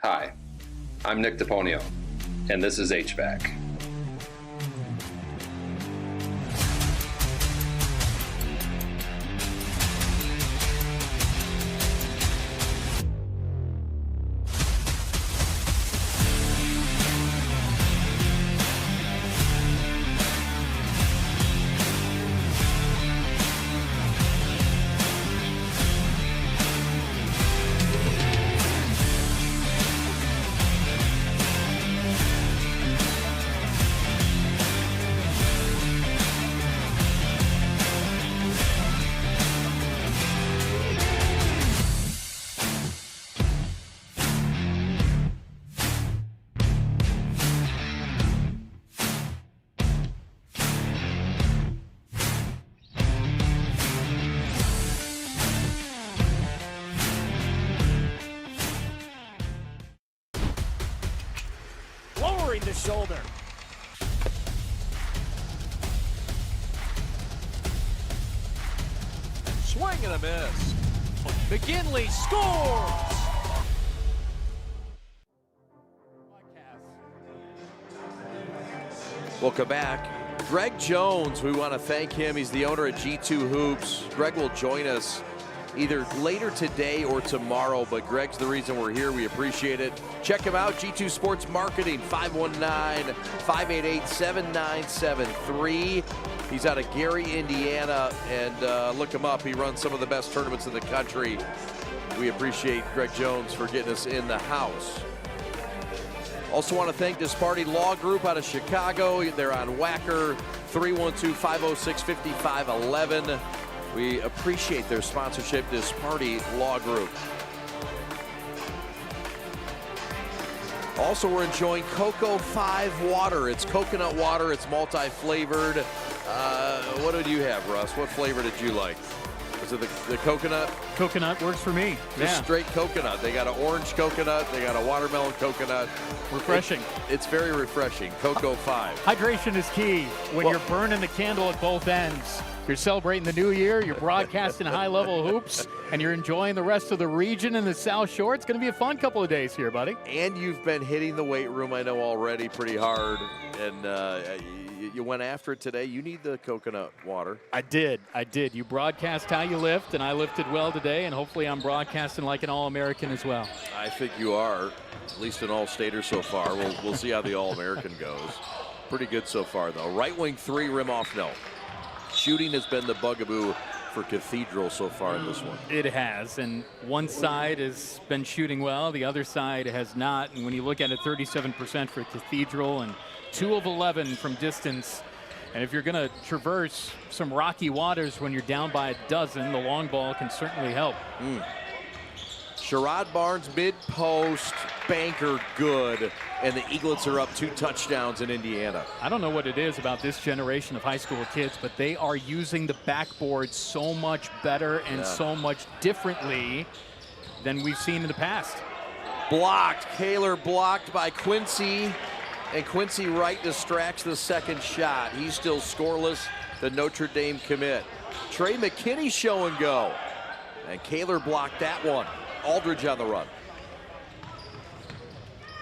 Hi, I'm Nick DePonio, and this is HVAC. Lowering the shoulder. Swing and a miss. McGinley scores! Welcome back. Greg Jones, we want to thank him. He's the owner of G2 Hoops. Greg will join us either later today or tomorrow, but Greg's the reason we're here. We appreciate it. Check him out, G2 Sports Marketing, 519-588-7973. He's out of Gary, Indiana, and look him up. He runs some of the best tournaments in the country. We appreciate Greg Jones for getting us in the house. Also want to thank this party law group out of Chicago. They're on Wacker, 312-506-5511. We appreciate their sponsorship, this party law group. Also, we're enjoying Cocoa 5 water. It's coconut water. It's multi-flavored. What did you have, Russ? What flavor did you like? Was it the coconut? Coconut works for me. Just straight coconut. They got an orange coconut. They got a watermelon coconut. Refreshing. It's very refreshing. Cocoa 5. Hydration is key when you're burning the candle at both ends. You're celebrating the new year, you're broadcasting high-level hoops, and you're enjoying the rest of the region in the South Shore. It's going to be a fun couple of days here, buddy. And you've been hitting the weight room, I know, already pretty hard, and you went after it today. You need the coconut water. I did. You broadcast how you lift, and I lifted well today, and hopefully I'm broadcasting like an All-American as well. I think you are, at least an All-Stater so far. We'll see how the All-American goes. Pretty good so far, though. Right wing 3, rim off, no. Shooting has been the bugaboo for Cathedral so far in this one. It has, and one side has been shooting well, the other side has not. And when you look at it, 37% for Cathedral and 2 of 11 from distance. And if you're going to traverse some rocky waters when you're down by a dozen, the long ball can certainly help. Sherrod Barnes mid-post, banker good, and the Eaglets are up 2 touchdowns in Indiana. I don't know what it is about this generation of high school kids, but they are using the backboard so much better and so much differently than we've seen in the past. Blocked. Kaler blocked by Quincy, and Quincy Wright distracts the second shot. He's still scoreless, the Notre Dame commit. Trey McKinney show and go, and Kaler blocked that one. Aldridge on the run.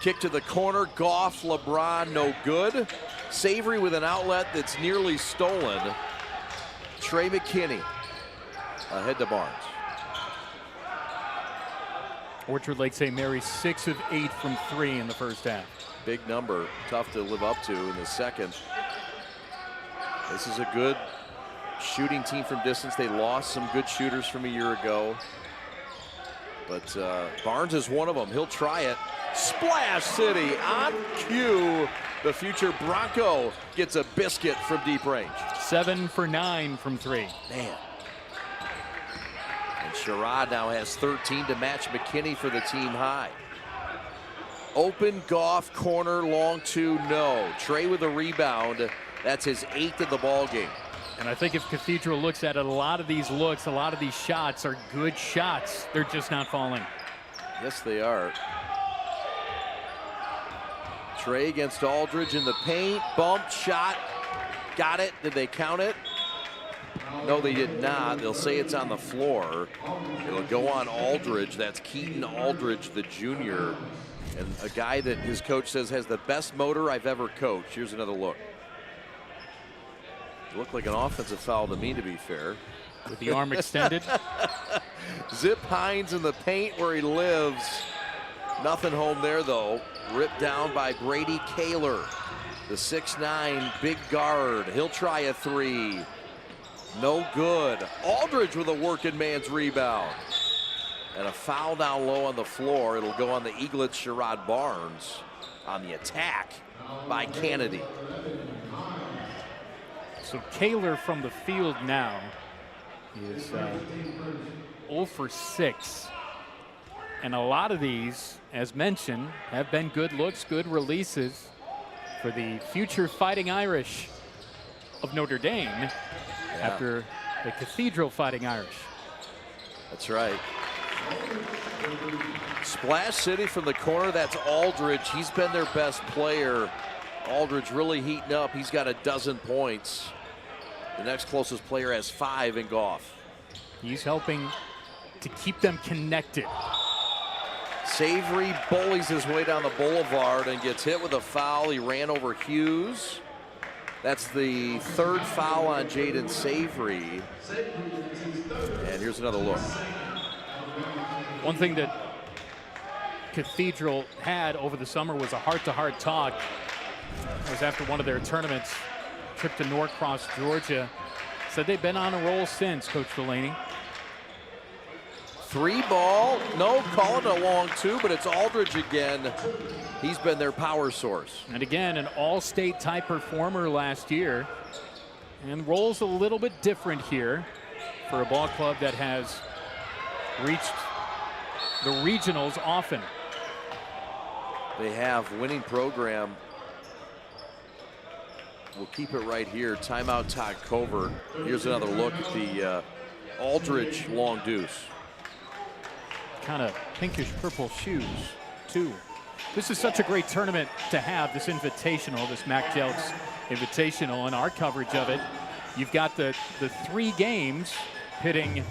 Kick to the corner. Goff, LeBron, no good. Savory with an outlet that's nearly stolen. Trey McKinney ahead to Barnes. Orchard Lake St. Mary's 6 of 8 from 3 in the first half. Big number, tough to live up to in the second. This is a good shooting team from distance. They lost some good shooters from a year ago. But Barnes is one of them. He'll try it. Splash City on cue. The future Bronco gets a biscuit from deep range. 7 for 9 from 3. Man. And Sherrod now has 13 to match McKinney for the team high. Open Goff corner, long 2, no. Trey with a rebound. That's his 8th of the ball game. And I think if Cathedral looks at it, a lot of these looks, a lot of these shots are good shots. They're just not falling. Yes, they are. Trey against Aldridge in the paint. Bump shot. Got it. Did they count it? No, they did not. They'll say it's on the floor. It'll go on Aldridge. That's Keaton Aldridge, the junior. And a guy that his coach says has the best motor I've ever coached. Here's another look. It looked like an offensive foul to me, to be fair. With the arm extended. Zip Hines in the paint where he lives. Nothing home there, though. Ripped down by Brady Kaler, the 6'9" big guard. He'll try a 3. No good. Aldridge with a working man's rebound. And a foul down low on the floor. It'll go on the Eaglets, Sherrod Barnes on the attack by Kennedy. So Kaler from the field now is 0 for 6. And a lot of these, as mentioned, have been good looks, good releases for the future Fighting Irish of Notre Dame after the Cathedral Fighting Irish. That's right. Splash City from the corner. That's Aldridge. He's been their best player. Aldridge really heating up. He's got 12 points. The next closest player has 5 in Goff. He's helping to keep them connected. Savory bullies his way down the boulevard and gets hit with a foul. He ran over Hughes. That's the 3rd foul on Jaden Savory. And here's another look. One thing that Cathedral had over the summer was a heart-to-heart talk. It was after one of their tournaments, trip to Norcross, Georgia. Said they've been on a roll since, Coach Delaney. 3 ball, no, calling a long 2, but it's Aldridge again. He's been their power source. And again, an all-state type performer last year. And rolls a little bit different here for a ball club that has reached the regionals often. They have winning program. We'll keep it right here. Timeout, Todd Covert. Here's another look at the Aldridge long deuce. Kind of pinkish purple shoes, too. This is such a great tournament to have, this invitational, this Mac Jelks Invitational, and our coverage of it. You've got the 3 games pitting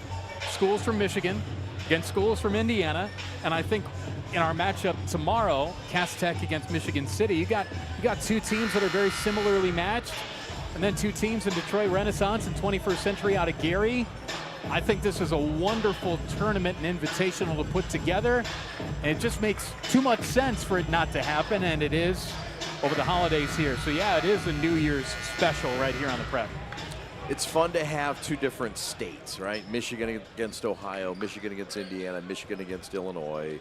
schools from Michigan against schools from Indiana, and I think in our matchup tomorrow, Cass Tech against Michigan City, you got 2 teams that are very similarly matched, and then 2 teams in Detroit Renaissance and 21st Century out of Gary. I think this is a wonderful tournament and invitational to put together, and it just makes too much sense for it not to happen, and it is over the holidays here. So yeah, it is a New Year's special right here on the Prep. It's fun to have 2 different states, right? Michigan against Ohio, Michigan against Indiana, Michigan against Illinois.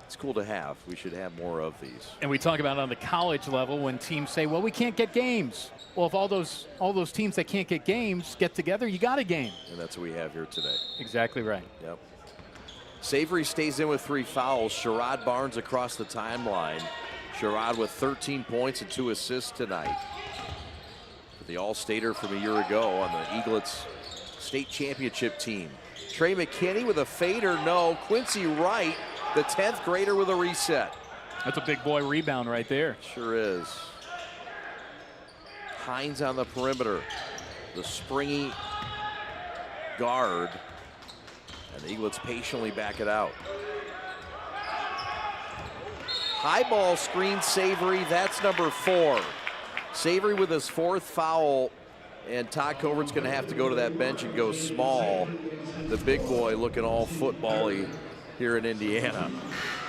It's cool to have. We should have more of these. And we talk about it on the college level when teams say, well, we can't get games. Well, if all those teams that can't get games get together, you got a game. And that's what we have here today. Exactly right. Yep. Savory stays in with 3 fouls. Sherrod Barnes across the timeline. Sherrod with 13 points and 2 assists tonight. For the All-Stater from a year ago on the Eaglets state championship team. Trey McKinney with a fader, no. Quincy Wright, the 10th grader, with a reset. That's a big boy rebound right there. Sure is. Hines on the perimeter. The springy guard. And the Eaglets patiently back it out. High ball screen, Savory. That's number 4. Savory with his 4th foul. And Todd Covert's going to have to go to that bench and go small. The big boy looking all football-y here in Indiana.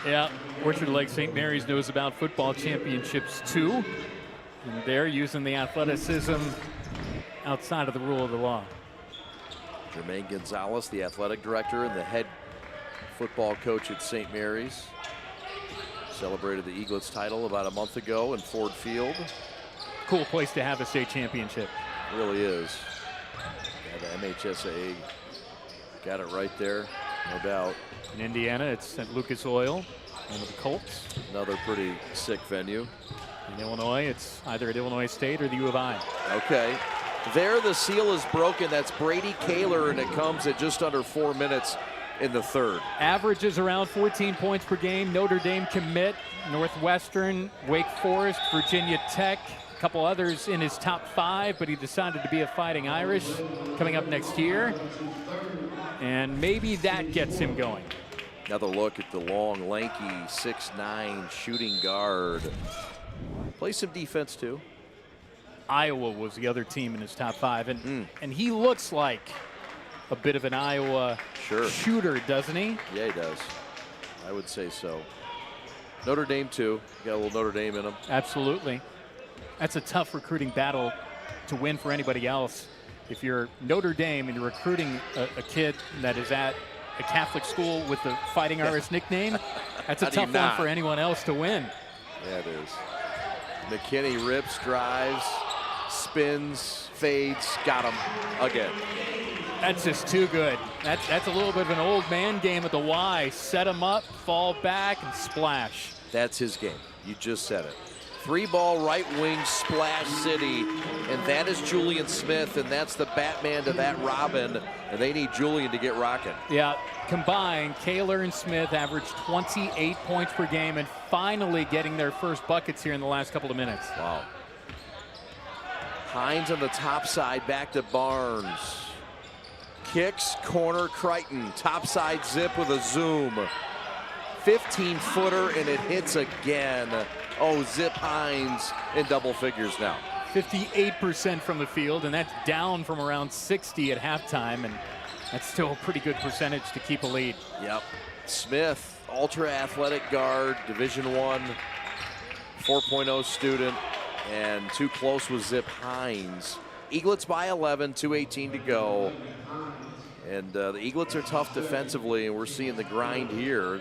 Yeah, Orchard Lake St. Mary's knows about football championships too. And they're using the athleticism outside of the rule of the law. Jermaine Gonzalez, the athletic director and the head football coach at St. Mary's, celebrated the Eaglets title about a month ago in Ford Field. Cool place to have a state championship. It really is. Yeah, the MHSAA got it right there, no doubt. In Indiana, it's St. Lucas Oil, home of the Colts. Another pretty sick venue. In Illinois, it's either at Illinois State or the U of I. Okay. There, the seal is broken. That's Brady Kaler, and it comes at just under 4 minutes in the third. Averages around 14 points per game. Notre Dame commit, Northwestern, Wake Forest, Virginia Tech, a couple others in his top 5, but he decided to be a Fighting Irish coming up next year. And maybe that gets him going. Another look at the long, lanky, 6'9" shooting guard. Plays some defense too. Iowa was the other team in his top 5, and he looks like a bit of an Iowa shooter, doesn't he? Yeah, he does. I would say so. Notre Dame too. Got a little Notre Dame in him. Absolutely. That's a tough recruiting battle to win for anybody else. If you're Notre Dame and you're recruiting a kid that is at a Catholic school with the Fighting Irish nickname, that's a tough one for anyone else to win. Yeah, it is. McKinney rips, drives, spins, fades, got him again. That's just too good. That's a little bit of an old man game at the Y. Set him up, fall back, and splash. That's his game. You just said it. 3-ball right wing splash city, and that is Julian Smith, and that's the Batman to that Robin, and they need Julian to get rocking. Yeah, combined, Kaler and Smith averaged 28 points per game and finally getting their first buckets here in the last couple of minutes. Wow. Hines on the top side, back to Barnes. Kicks, corner, Crichton, top side zip with a zoom. 15-footer, and it hits again. Oh, Zip Hines in double figures now. 58% from the field, and that's down from around 60 at halftime, and that's still a pretty good percentage to keep a lead. Yep. Smith, ultra-athletic guard, Division I, 4.0 student, and too close with Zip Hines. Eaglets by 11, 2:18 to go. And the Eaglets are tough defensively, and we're seeing the grind here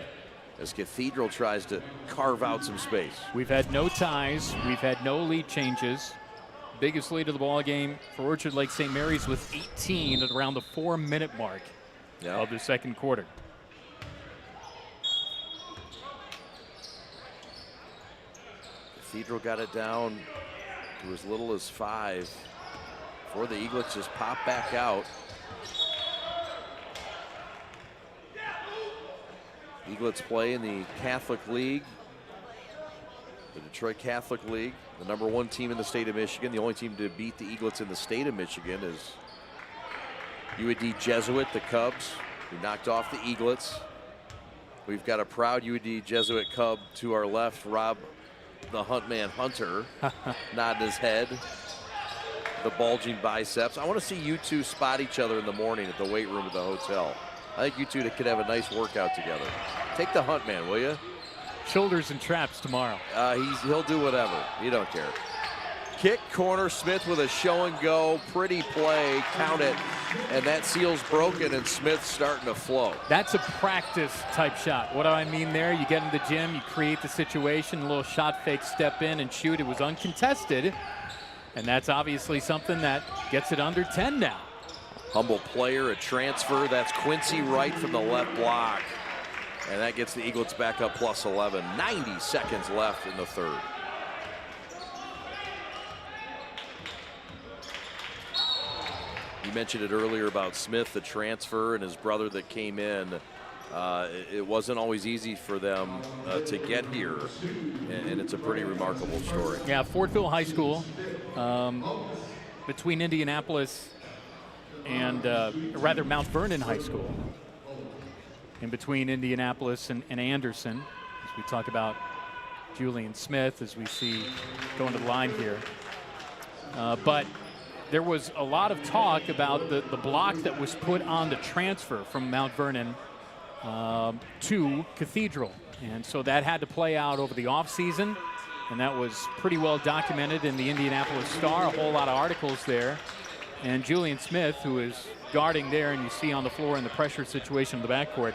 as Cathedral tries to carve out some space. We've had no ties. We've had no lead changes. Biggest lead of the ball game for Orchard Lake St. Mary's with 18 at around the 4-minute mark of the second quarter. Cathedral got it down to as little as 5 before the Eaglets just pop back out. Eaglets play in the Catholic League, the Detroit Catholic League, the #1 team in the state of Michigan. The only team to beat the Eaglets in the state of Michigan is UAD Jesuit, the Cubs, who knocked off the Eaglets. We've got a proud UAD Jesuit Cub to our left, Rob the Huntman Hunter, nodding his head, the bulging biceps. I want to see you two spot each other in the morning at the weight room at the hotel. I think you two could have a nice workout together. Take the Hunt Man, will you? Shoulders and traps tomorrow. He'll do whatever. He don't care. Kick, corner, Smith with a show and go. Pretty play, count it. And that seal's broken, and Smith's starting to flow. That's a practice type shot. What do I mean there? You get in the gym, you create the situation, a little shot fake, step in and shoot. It was uncontested. And that's obviously something that gets it under 10 now. Humble player, a transfer. That's Quincy Wright from the left block. And that gets the Eaglets back up plus 11. 90 seconds left in the third. You mentioned it earlier about Smith, the transfer, and his brother that came in. It wasn't always easy for them to get here, and it's a pretty remarkable story. Yeah, Fortville High School, between Indianapolis and rather Mount Vernon High School, in between Indianapolis and Anderson, as we talk about Julian Smith, as we see going to the line here. But there was a lot of talk about the block that was put on the transfer from Mount Vernon to Cathedral. And so that had to play out over the offseason, and that was pretty well documented in the Indianapolis Star, a whole lot of articles there. And Julian Smith, who is guarding there, and you see on the floor in the pressure situation in the backcourt,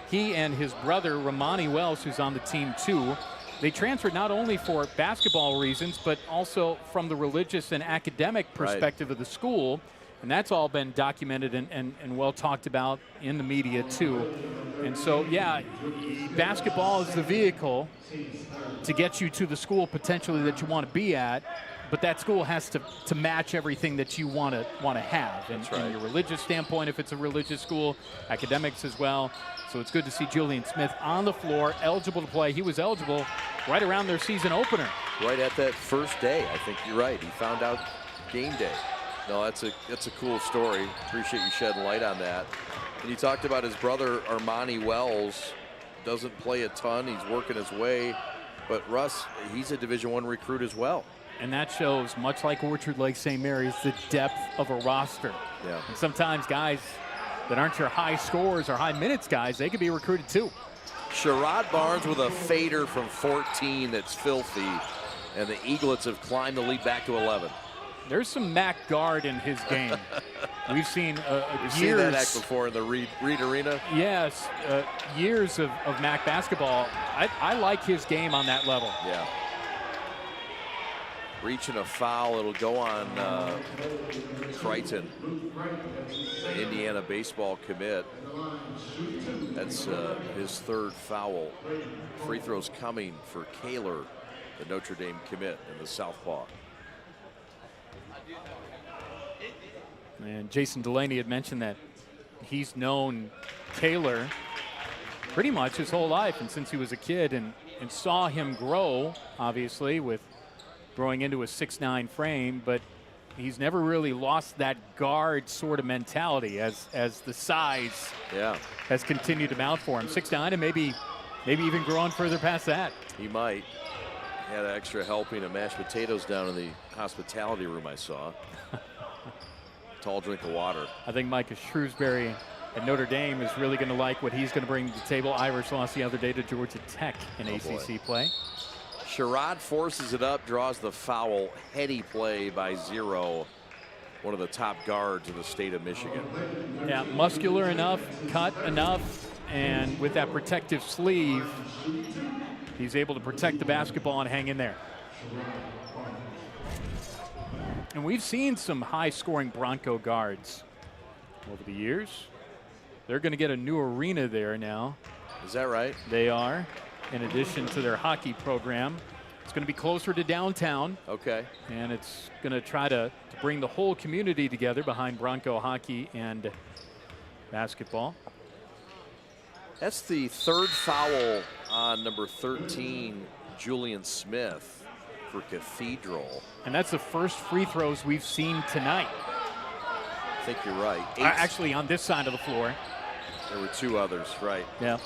he and his brother, Ramani Wells, who's on the team too, they transferred not only for basketball reasons, but also from the religious and academic perspective of the school. And that's all been documented and well talked about in the media too. And so, yeah, basketball is the vehicle to get you to the school potentially that you want to be at, but that school has to match everything that you want to have. And from your religious standpoint, if it's a religious school, academics as well. So it's good to see Julian Smith on the floor, eligible to play. He was eligible right around their season opener. Right at that first day, I think you're right. He found out game day. No, that's a cool story. Appreciate you shedding light on that. And you talked about his brother, Armani Wells. Doesn't play a ton. He's working his way. But Russ, he's a Division I recruit as well. And that shows, much like Orchard Lake St. Mary's, the depth of a roster. Yeah. And sometimes guys that aren't your high scorers or high minutes guys, they could be recruited too. Sherrod Barnes with a fader from 14 that's filthy. And the Eaglets have climbed the lead back to 11. There's some Mac guard in his game. We've seen We've years. seen that act before in the Reed Arena. Yes, years of Mac basketball. I like his game on that level. Yeah. Reaching a foul, it'll go on Crichton, the Indiana baseball commit. That's his third foul. Free throws coming for Kaler, the Notre Dame commit in the southpaw. And Jason Delaney had mentioned that he's known Kaler pretty much his whole life, and since he was a kid, and saw him grow, obviously, with growing into a 6'9" frame, but he's never really lost that guard sort of mentality as the size has continued to mount for him. 6'9", and maybe even growing further past that. He might. He had an extra helping of mashed potatoes down in the hospitality room, I saw. Tall drink of water. I think Micah Shrewsbury at Notre Dame is really going to like what he's going to bring to the table. Irish lost the other day to Georgia Tech in ACC play. Sherrod forces it up, draws the foul. Heady play by Zero, one of the top guards in the state of Michigan. Yeah, muscular enough, cut enough, and with that protective sleeve, he's able to protect the basketball and hang in there. And we've seen some high-scoring Bronco guards over the years. They're going to get a new arena there now. Is that right? They are, in addition to their hockey program. It's going to be closer to downtown. Okay. And it's going to try to bring the whole community together behind Bronco hockey and basketball. That's the third foul on number 13, Julian Smith, for Cathedral. And that's the first free throws we've seen tonight. I think you're right. Actually, on this side of the floor. There were two others, right? Yeah.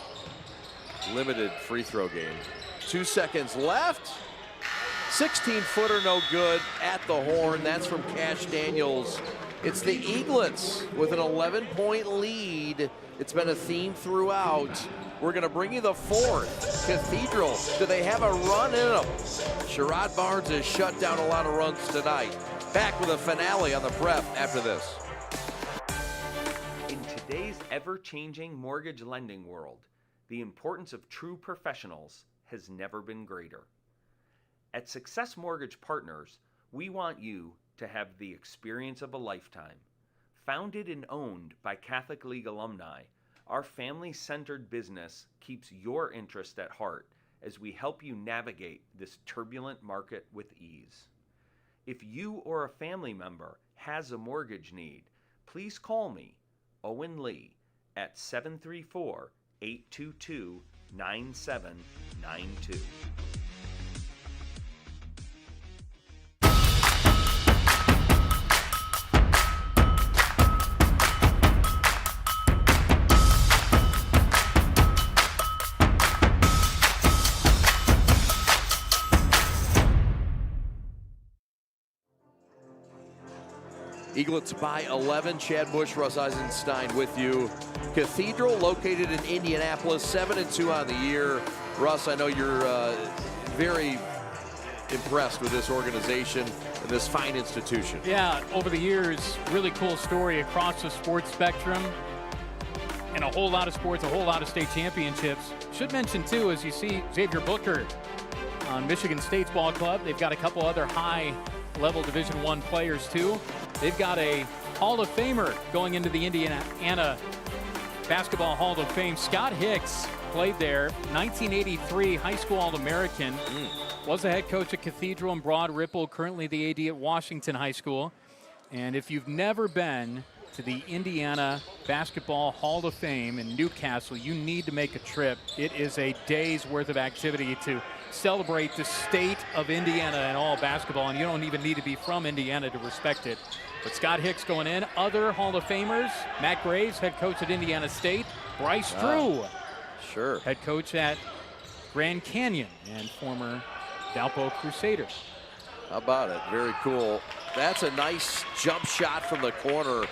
Limited free throw game. 2 seconds left. 16-footer no good at the horn. That's from Cash Daniels. It's the Eaglets with an 11-point lead. It's been a theme throughout. We're going to bring you the fourth. Cathedral, do they have a run in them? Sherrod Barnes has shut down a lot of runs tonight. Back with a finale on the prep after this. In today's ever-changing mortgage lending world, the importance of true professionals has never been greater. At Success Mortgage Partners, we want you to have the experience of a lifetime. Founded and owned by Catholic League alumni, our family-centered business keeps your interest at heart as we help you navigate this turbulent market with ease. If you or a family member has a mortgage need, please call me, Owen Lee, at 734-822-9792. Eaglets by 11. Chad Bush, Russ Eisenstein with you. Cathedral, located in Indianapolis, 7-2 on the year. Russ, I know you're very impressed with this organization and this fine institution. Yeah, over the years, really cool story across the sports spectrum. And a whole lot of sports, a whole lot of state championships. Should mention, too, as you see Xavier Booker on Michigan State's ball club, they've got a couple other high-level Division I players, too. They've got a Hall of Famer going into the Indiana Basketball Hall of Fame. Scott Hicks played there, 1983 high school All-American. Was the head coach at Cathedral and Broad Ripple, currently the AD at Washington High School. And if you've never been to the Indiana Basketball Hall of Fame in Newcastle, you need to make a trip. It is a day's worth of activity to celebrate the state of Indiana and all basketball, and you don't even need to be from Indiana to respect it. But Scott Hicks going in. Other Hall of Famers, Matt Graves, head coach at Indiana State. Bryce Drew, sure, head coach at Grand Canyon and former Valpo Crusader. How about it? Very cool. That's a nice jump shot from the corner,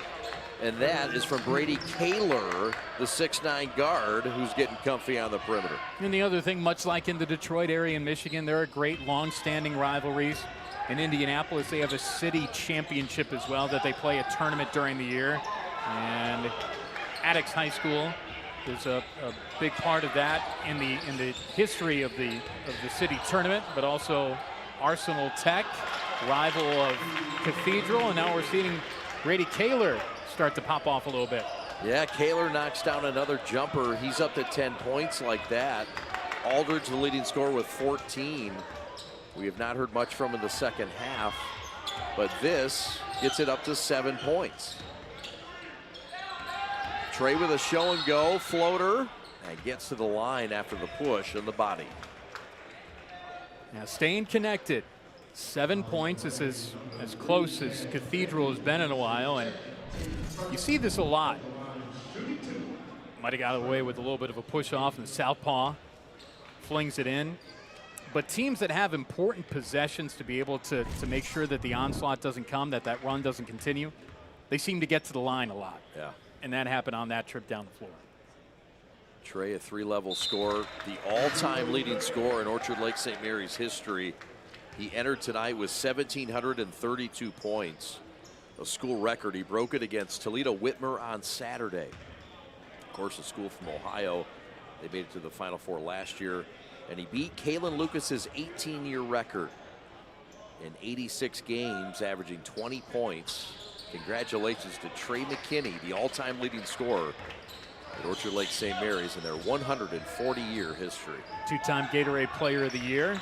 and that is from Brady Kaler, the 6'9" guard, who's getting comfy on the perimeter. And the other thing, much like in the Detroit area in Michigan, there are great long-standing rivalries. In Indianapolis, they have a city championship as well that they play a tournament during the year. And Attucks High School is a big part of that in the history of the city tournament, but also Arsenal Tech, rival of Cathedral, and now we're seeing Brady Kaler start to pop off a little bit. Yeah, Kaler knocks down another jumper. He's up to 10 points like that. Aldridge, the leading scorer, with 14. We have not heard much from him in the second half, but this gets it up to 7 points. Trey with a show and go floater and gets to the line after the push and the body. Now staying connected. 7 points. This is as close as Cathedral has been in a while, and you see this a lot. Might have got away with a little bit of a push off, and southpaw flings it in. But teams that have important possessions to be able to make sure that the onslaught doesn't come, that run doesn't continue, they seem to get to the line a lot. Yeah. And that happened on that trip down the floor. Trey, a 3-level scorer, the all-time leading scorer in Orchard Lake St. Mary's history. He entered tonight with 1,732 points, a school record. He broke it against Toledo Whitmer on Saturday. Of course, a school from Ohio. They made it to the Final Four last year. And he beat Kalen Lucas's 18-year record in 86 games, averaging 20 points. Congratulations to Trey McKinney, the all-time leading scorer at Orchard Lake St. Mary's in their 140-year history. Two-time Gatorade Player of the Year.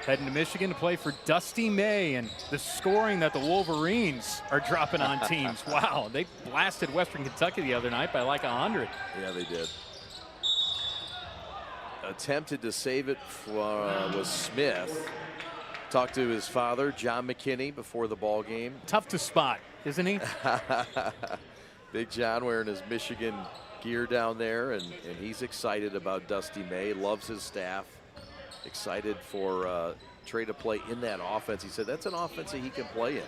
Heading to Michigan to play for Dusty May, and the scoring that the Wolverines are dropping on teams. Wow, they blasted Western Kentucky the other night by like 100. Yeah, they did. Attempted to save it was Smith. Talked to his father, John McKinney, before the ball game. Tough to spot, isn't he? Big John wearing his Michigan gear down there, and he's excited about Dusty May, loves his staff. Excited for Trey to play in that offense. He said that's an offense that he can play in.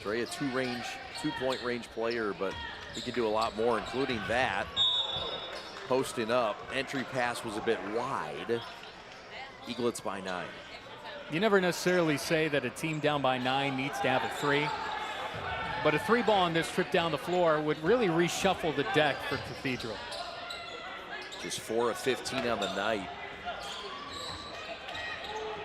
Trey, a two-point range player, but he can do a lot more, including that. Posting up, entry pass was a bit wide. Eaglets by 9. You never necessarily say that a team down by 9 needs to have a 3, but a 3-ball on this trip down the floor would really reshuffle the deck for Cathedral. Just 4 of 15 on the night.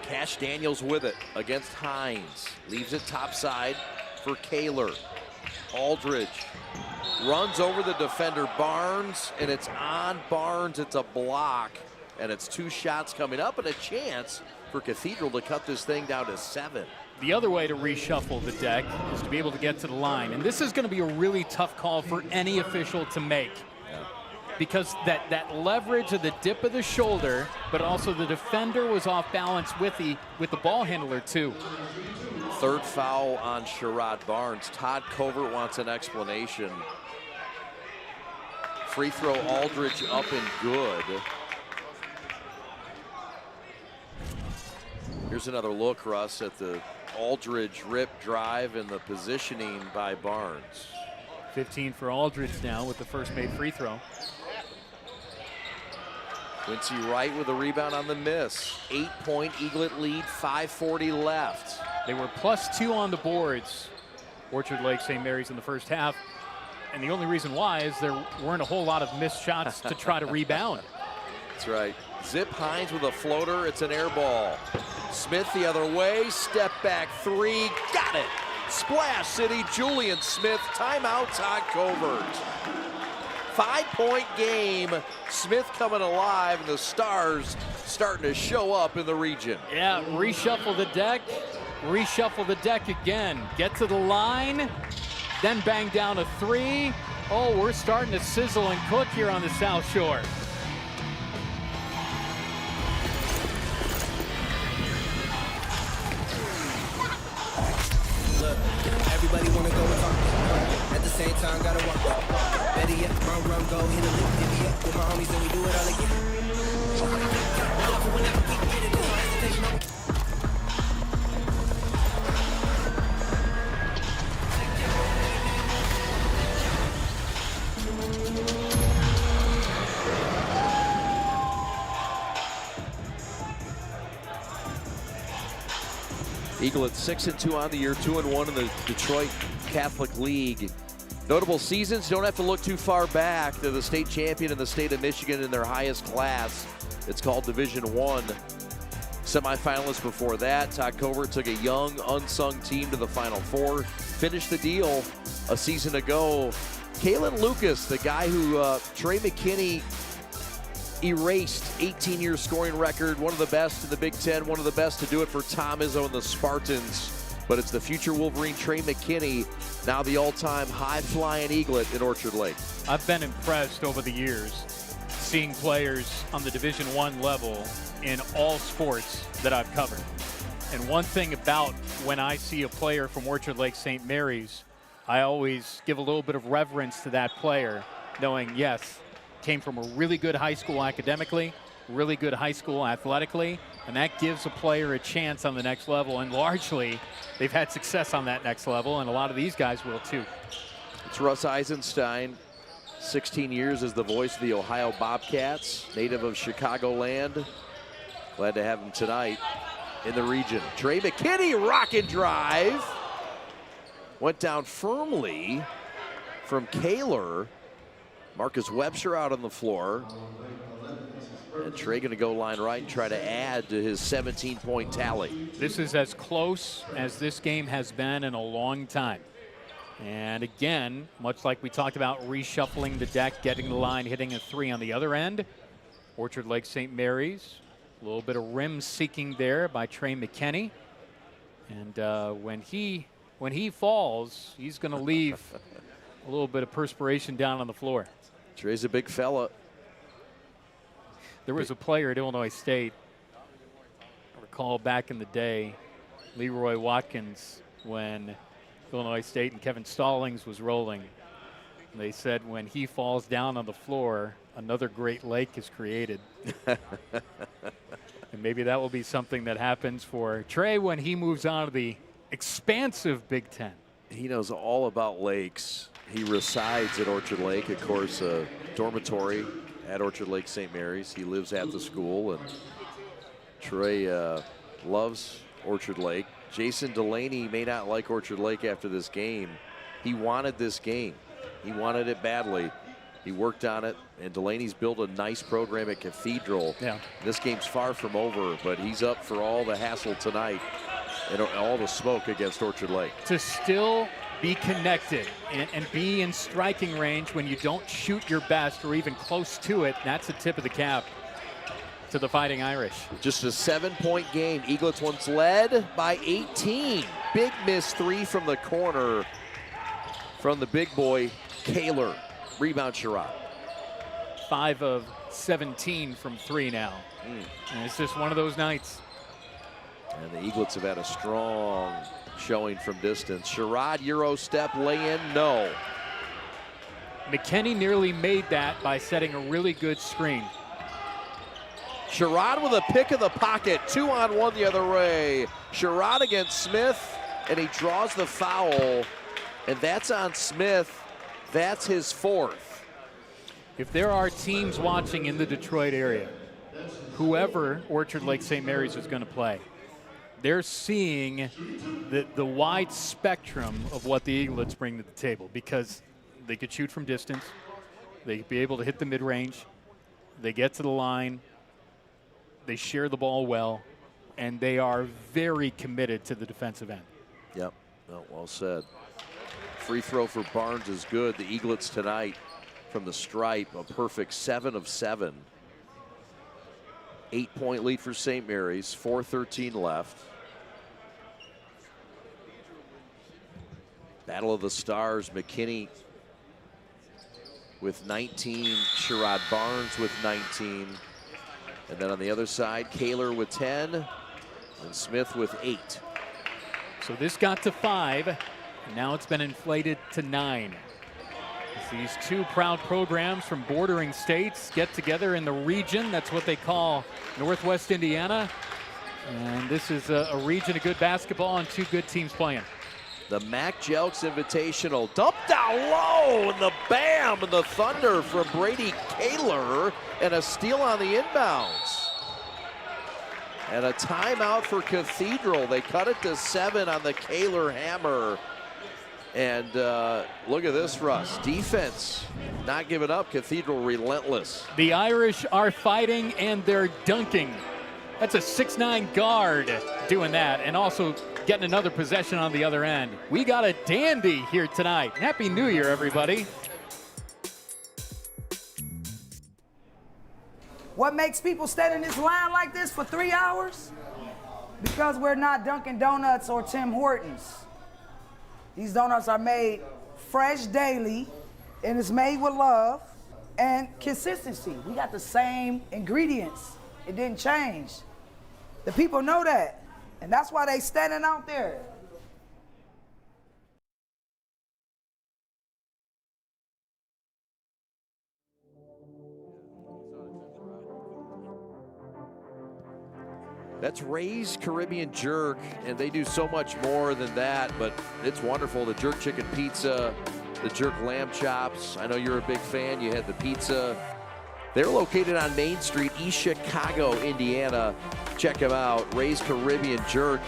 Cash Daniels with it against Hines. Leaves it topside for Kaler. Aldridge runs over the defender Barnes, and it's on Barnes. It's a block, and it's 2 shots coming up and a chance for Cathedral to cut this thing down to 7. The other way to reshuffle the deck is to be able to get to the line, and this is going to be a really tough call for any official to make. Because that leverage of the dip of the shoulder, but also the defender was off balance with the ball handler too. Third foul on Sherrod Barnes. Todd Covert wants an explanation. Free throw, Aldridge up and good. Here's another look, Russ, at the Aldridge rip drive and the positioning by Barnes. 15 for Aldridge now with the first made free throw. Quincy Wright with a rebound on the miss. 8-point Eaglet lead, 5:40 left. They were +2 on the boards, Orchard Lake St. Mary's in the first half. And the only reason why is there weren't a whole lot of missed shots to try to rebound. That's right. Zip Hines with a floater. It's an air ball. Smith the other way. Step back three. Got it. Splash City. Julian Smith. Timeout. Todd Covert. 5-point game. Smith coming alive, and the Stars starting to show up in the region. Yeah, reshuffle the deck. Reshuffle the deck again. Get to the line. Then bang down a three. Oh, we're starting to sizzle and cook here on the South Shore. Look, everybody wanna go and talk. At the same time, gotta walk up. Better yet, run, go, hit a lick, divvy up with my homies, and we do it all again. Eaglets 6-2 on the year, 2-1 in the Detroit Catholic League. Notable seasons, don't have to look too far back. They're the state champion in the state of Michigan in their highest class. It's called Division I. Semifinalists before that. Todd Covert took a young, unsung team to the Final Four. Finished the deal a season ago. Kalen Lucas, the guy who Trey McKinney erased, 18-year scoring record, one of the best in the Big Ten, one of the best to do it for Tom Izzo and the Spartans. But it's the future Wolverine Trey McKinney, now the all-time high-flying Eaglet in Orchard Lake. I've been impressed over the years seeing players on the Division I level in all sports that I've covered. And one thing about when I see a player from Orchard Lake St. Mary's, I always give a little bit of reverence to that player, knowing, yes, came from a really good high school academically, really good high school athletically, and that gives a player a chance on the next level. And largely, they've had success on that next level, and a lot of these guys will too. It's Russ Eisenstein, 16 years as the voice of the Ohio Bobcats, native of Chicagoland. Glad to have him tonight in the region. Trey McKinney, rocket drive. Went down firmly from Kaler. Marcus Webster out on the floor. And Trey going to go line right and try to add to his 17-point tally. This is as close as this game has been in a long time. And again, much like we talked about reshuffling the deck, getting the line, hitting a three on the other end. Orchard Lake St. Mary's, a little bit of rim seeking there by Trey McKinney. And when he falls, he's going to leave a little bit of perspiration down on the floor. Trey's a big fella. There was a player at Illinois State, I recall back in the day, Leroy Watkins, when Illinois State and Kevin Stallings was rolling. They said when he falls down on the floor, another Great Lake is created. And maybe that will be something that happens for Trey when he moves on to the expansive Big Ten. He knows all about lakes. He resides at Orchard Lake, of course, a dormitory at Orchard Lake St. Mary's. He lives at the school, and Trey loves Orchard Lake. Jason Delaney may not like Orchard Lake after this game. He wanted this game. He wanted it badly. He worked on it, and Delaney's built a nice program at Cathedral. Yeah. This game's far from over, but he's up for all the hassle tonight and all the smoke against Orchard Lake. To still be connected and be in striking range when you don't shoot your best or even close to it, that's a tip of the cap to the Fighting Irish. Just a 7-point game. Eaglets once led by 18. Big miss three from the corner from the big boy, Kaler. Rebound, Sherrod. 5 of 17 from three now. And it's just one of those nights. And the Eaglets have had a strong showing from distance. Sherrod, Euro step, lay in, no. McKinney nearly made that by setting a really good screen. Sherrod with a pick of the pocket. 2-on-1 the other way. Sherrod against Smith, and he draws the foul. And that's on Smith. That's his 4th. If there are teams watching in the Detroit area, whoever Orchard Lake St. Mary's is going to play, they're seeing the wide spectrum of what the Eaglets bring to the table, because they could shoot from distance, they could be able to hit the mid-range, they get to the line, they share the ball well, and they are very committed to the defensive end. Yep, well said. Free throw for Barnes is good. The Eaglets tonight from the stripe, a perfect 7 of 7. 8-point lead for St. Mary's, 4:13 left. Battle of the Stars, McKinney with 19, Sherrod Barnes with 19. And then on the other side, Kaler with 10, and Smith with 8. So this got to 5, and now it's been inflated to 9. As these two proud programs from bordering states get together in the region. That's what they call Northwest Indiana. And this is a region of good basketball and two good teams playing. The Mac Jelks Invitational, dumped down low, and the bam, and the thunder from Brady Kaler, and a steal on the inbounds. And a timeout for Cathedral. They cut it to 7 on the Kaler hammer. And look at this, Russ. Defense not giving up. Cathedral relentless. The Irish are fighting and they're dunking. That's a 6'9" guard doing that, and also getting another possession on the other end. We got a dandy here tonight. Happy New Year, everybody. What makes people stand in this line like this for 3 hours? Because we're not Dunkin' Donuts or Tim Hortons. These donuts are made fresh daily, and it's made with love and consistency. We got the same ingredients. It didn't change. The people know that, and that's why they standing out there. That's Ray's Caribbean Jerk, and they do so much more than that, but it's wonderful. The jerk chicken pizza, the jerk lamb chops. I know you're a big fan. You had the pizza. They're located on Main Street, East Chicago, Indiana. Check them out, Ray's Caribbean Jerk.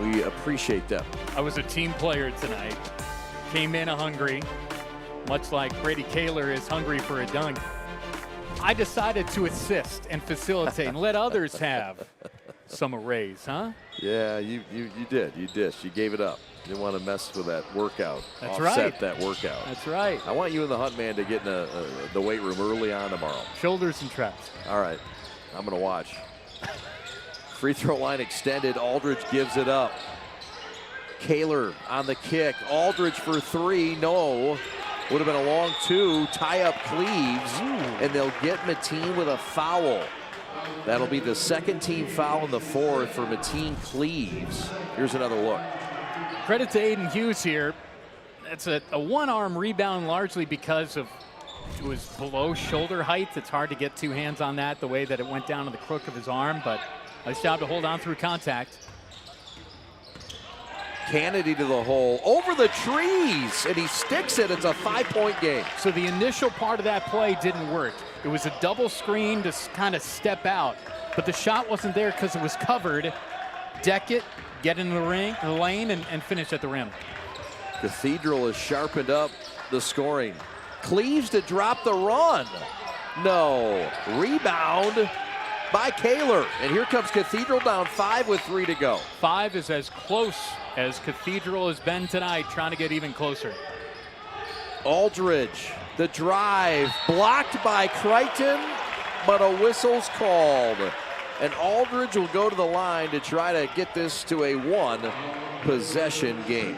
We appreciate them. I was a team player tonight. Came in hungry, much like Brady Kaler is hungry for a dunk. I decided to assist and facilitate and let others have some arrays, huh? Yeah, you did. You dished. You gave it up. You didn't want to mess with that workout. That's Offset right. that workout. That's right. I want you and the Hunt Man to get in the weight room early on tomorrow. Shoulders and traps. All right. I'm going to watch. Free throw line extended. Aldridge gives it up. Kaler on the kick. Aldridge for 3. No. Would have been a long 2. Tie up Cleaves. And they'll get Mateen with a foul. That'll be the second team foul in the 4th for Mateen Cleaves. Here's another look. Credit to Aiden Hughes here. It's a one-arm rebound largely because of it was below shoulder height. It's hard to get two hands on that the way that it went down to the crook of his arm, but nice job to hold on through contact. Kennedy to the hole, over the trees, and he sticks it. It's a 5-point game. So the initial part of that play didn't work. It was a double screen to kind of step out, but the shot wasn't there because it was covered. Deck it, get in the lane, and finish at the rim. Cathedral has sharpened up the scoring. Cleaves to drop the run. No. Rebound by Kaler. And here comes Cathedral down 5 with 3 to go. 5 is as close as Cathedral has been tonight, trying to get even closer. Aldridge, the drive, blocked by Crichton, but a whistle's called. And Aldridge will go to the line to try to get this to a 1-possession game.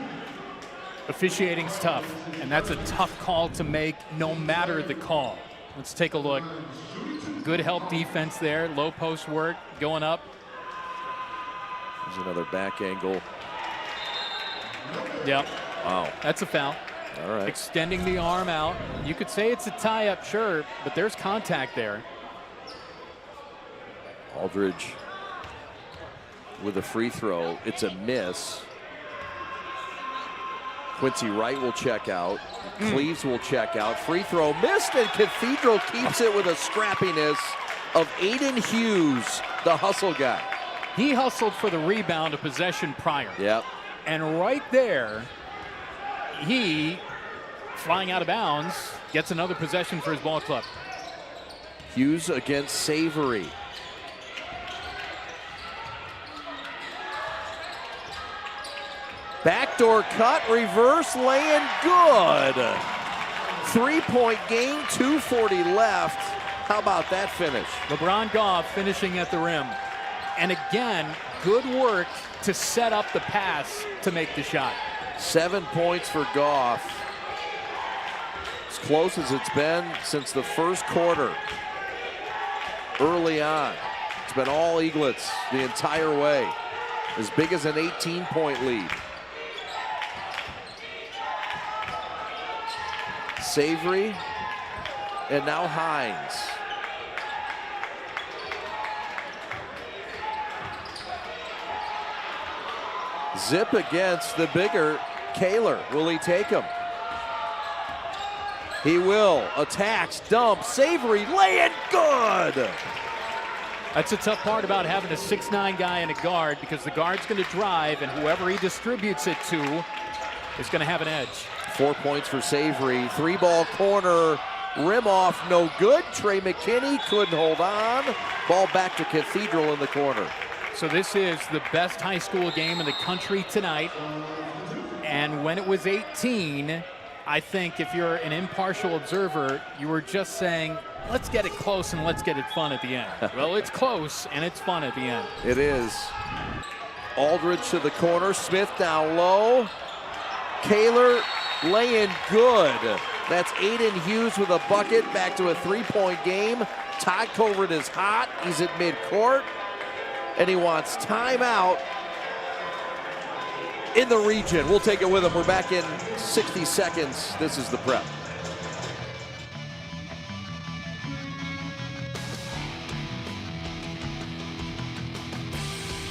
Officiating's tough, and that's a tough call to make no matter the call. Let's take a look. Good help defense there, low post work, going up. There's another back angle. Yep. Wow. That's a foul. All right. Extending the arm out. You could say it's a tie-up, sure, but there's contact there. Aldridge with a free throw. It's a miss. Quincy Wright will check out. Cleaves will check out. Free throw missed, and Cathedral keeps it with a scrappiness of Aiden Hughes, the hustle guy. He hustled for the rebound a possession prior. Yep. And right there, he, flying out of bounds, gets another possession for his ball club. Hughes against Savory. Backdoor cut, reverse, laying good. 3-point game, 2:40 left. How about that finish? LeBron Goff finishing at the rim. And again, good work to set up the pass to make the shot. 7 points for Goff. As close as it's been since the first quarter. Early on, it's been all Eaglets the entire way. As big as an 18-point lead. Savory, and now Hines. Zip against the bigger Kaler. Will he take him? He will. Attacks, dumps, Savory, lay it good! That's the tough part about having a 6'9" guy in a guard, because the guard's going to drive, and whoever he distributes it to is going to have an edge. 4 points for Savory. 3-ball corner. Rim off, no good. Trey McKinney couldn't hold on. Ball back to Cathedral in the corner. So this is the best high school game in the country tonight. And when it was 18, I think if you're an impartial observer, you were just saying, let's get it close and let's get it fun at the end. Well, it's close and it's fun at the end. It is. Aldridge to the corner. Smith down low. Kaler laying good. That's Aiden Hughes with a bucket. Back to a 3-point game. Todd Covert is hot. He's at midcourt. And he wants timeout in the region. We'll take it with him. We're back in 60 seconds. This is the Prep.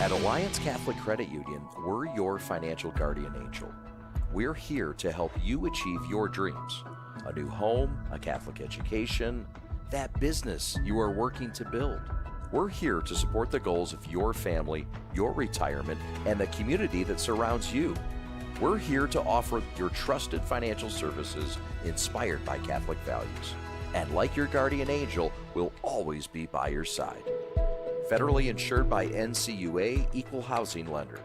At Alliance Catholic Credit Union, we're your financial guardian angel. We're here to help you achieve your dreams. A new home, a Catholic education, that business you are working to build. We're here to support the goals of your family, your retirement, and the community that surrounds you. We're here to offer your trusted financial services inspired by Catholic values. And like your guardian angel, we'll always be by your side. Federally insured by NCUA, Equal Housing Lender.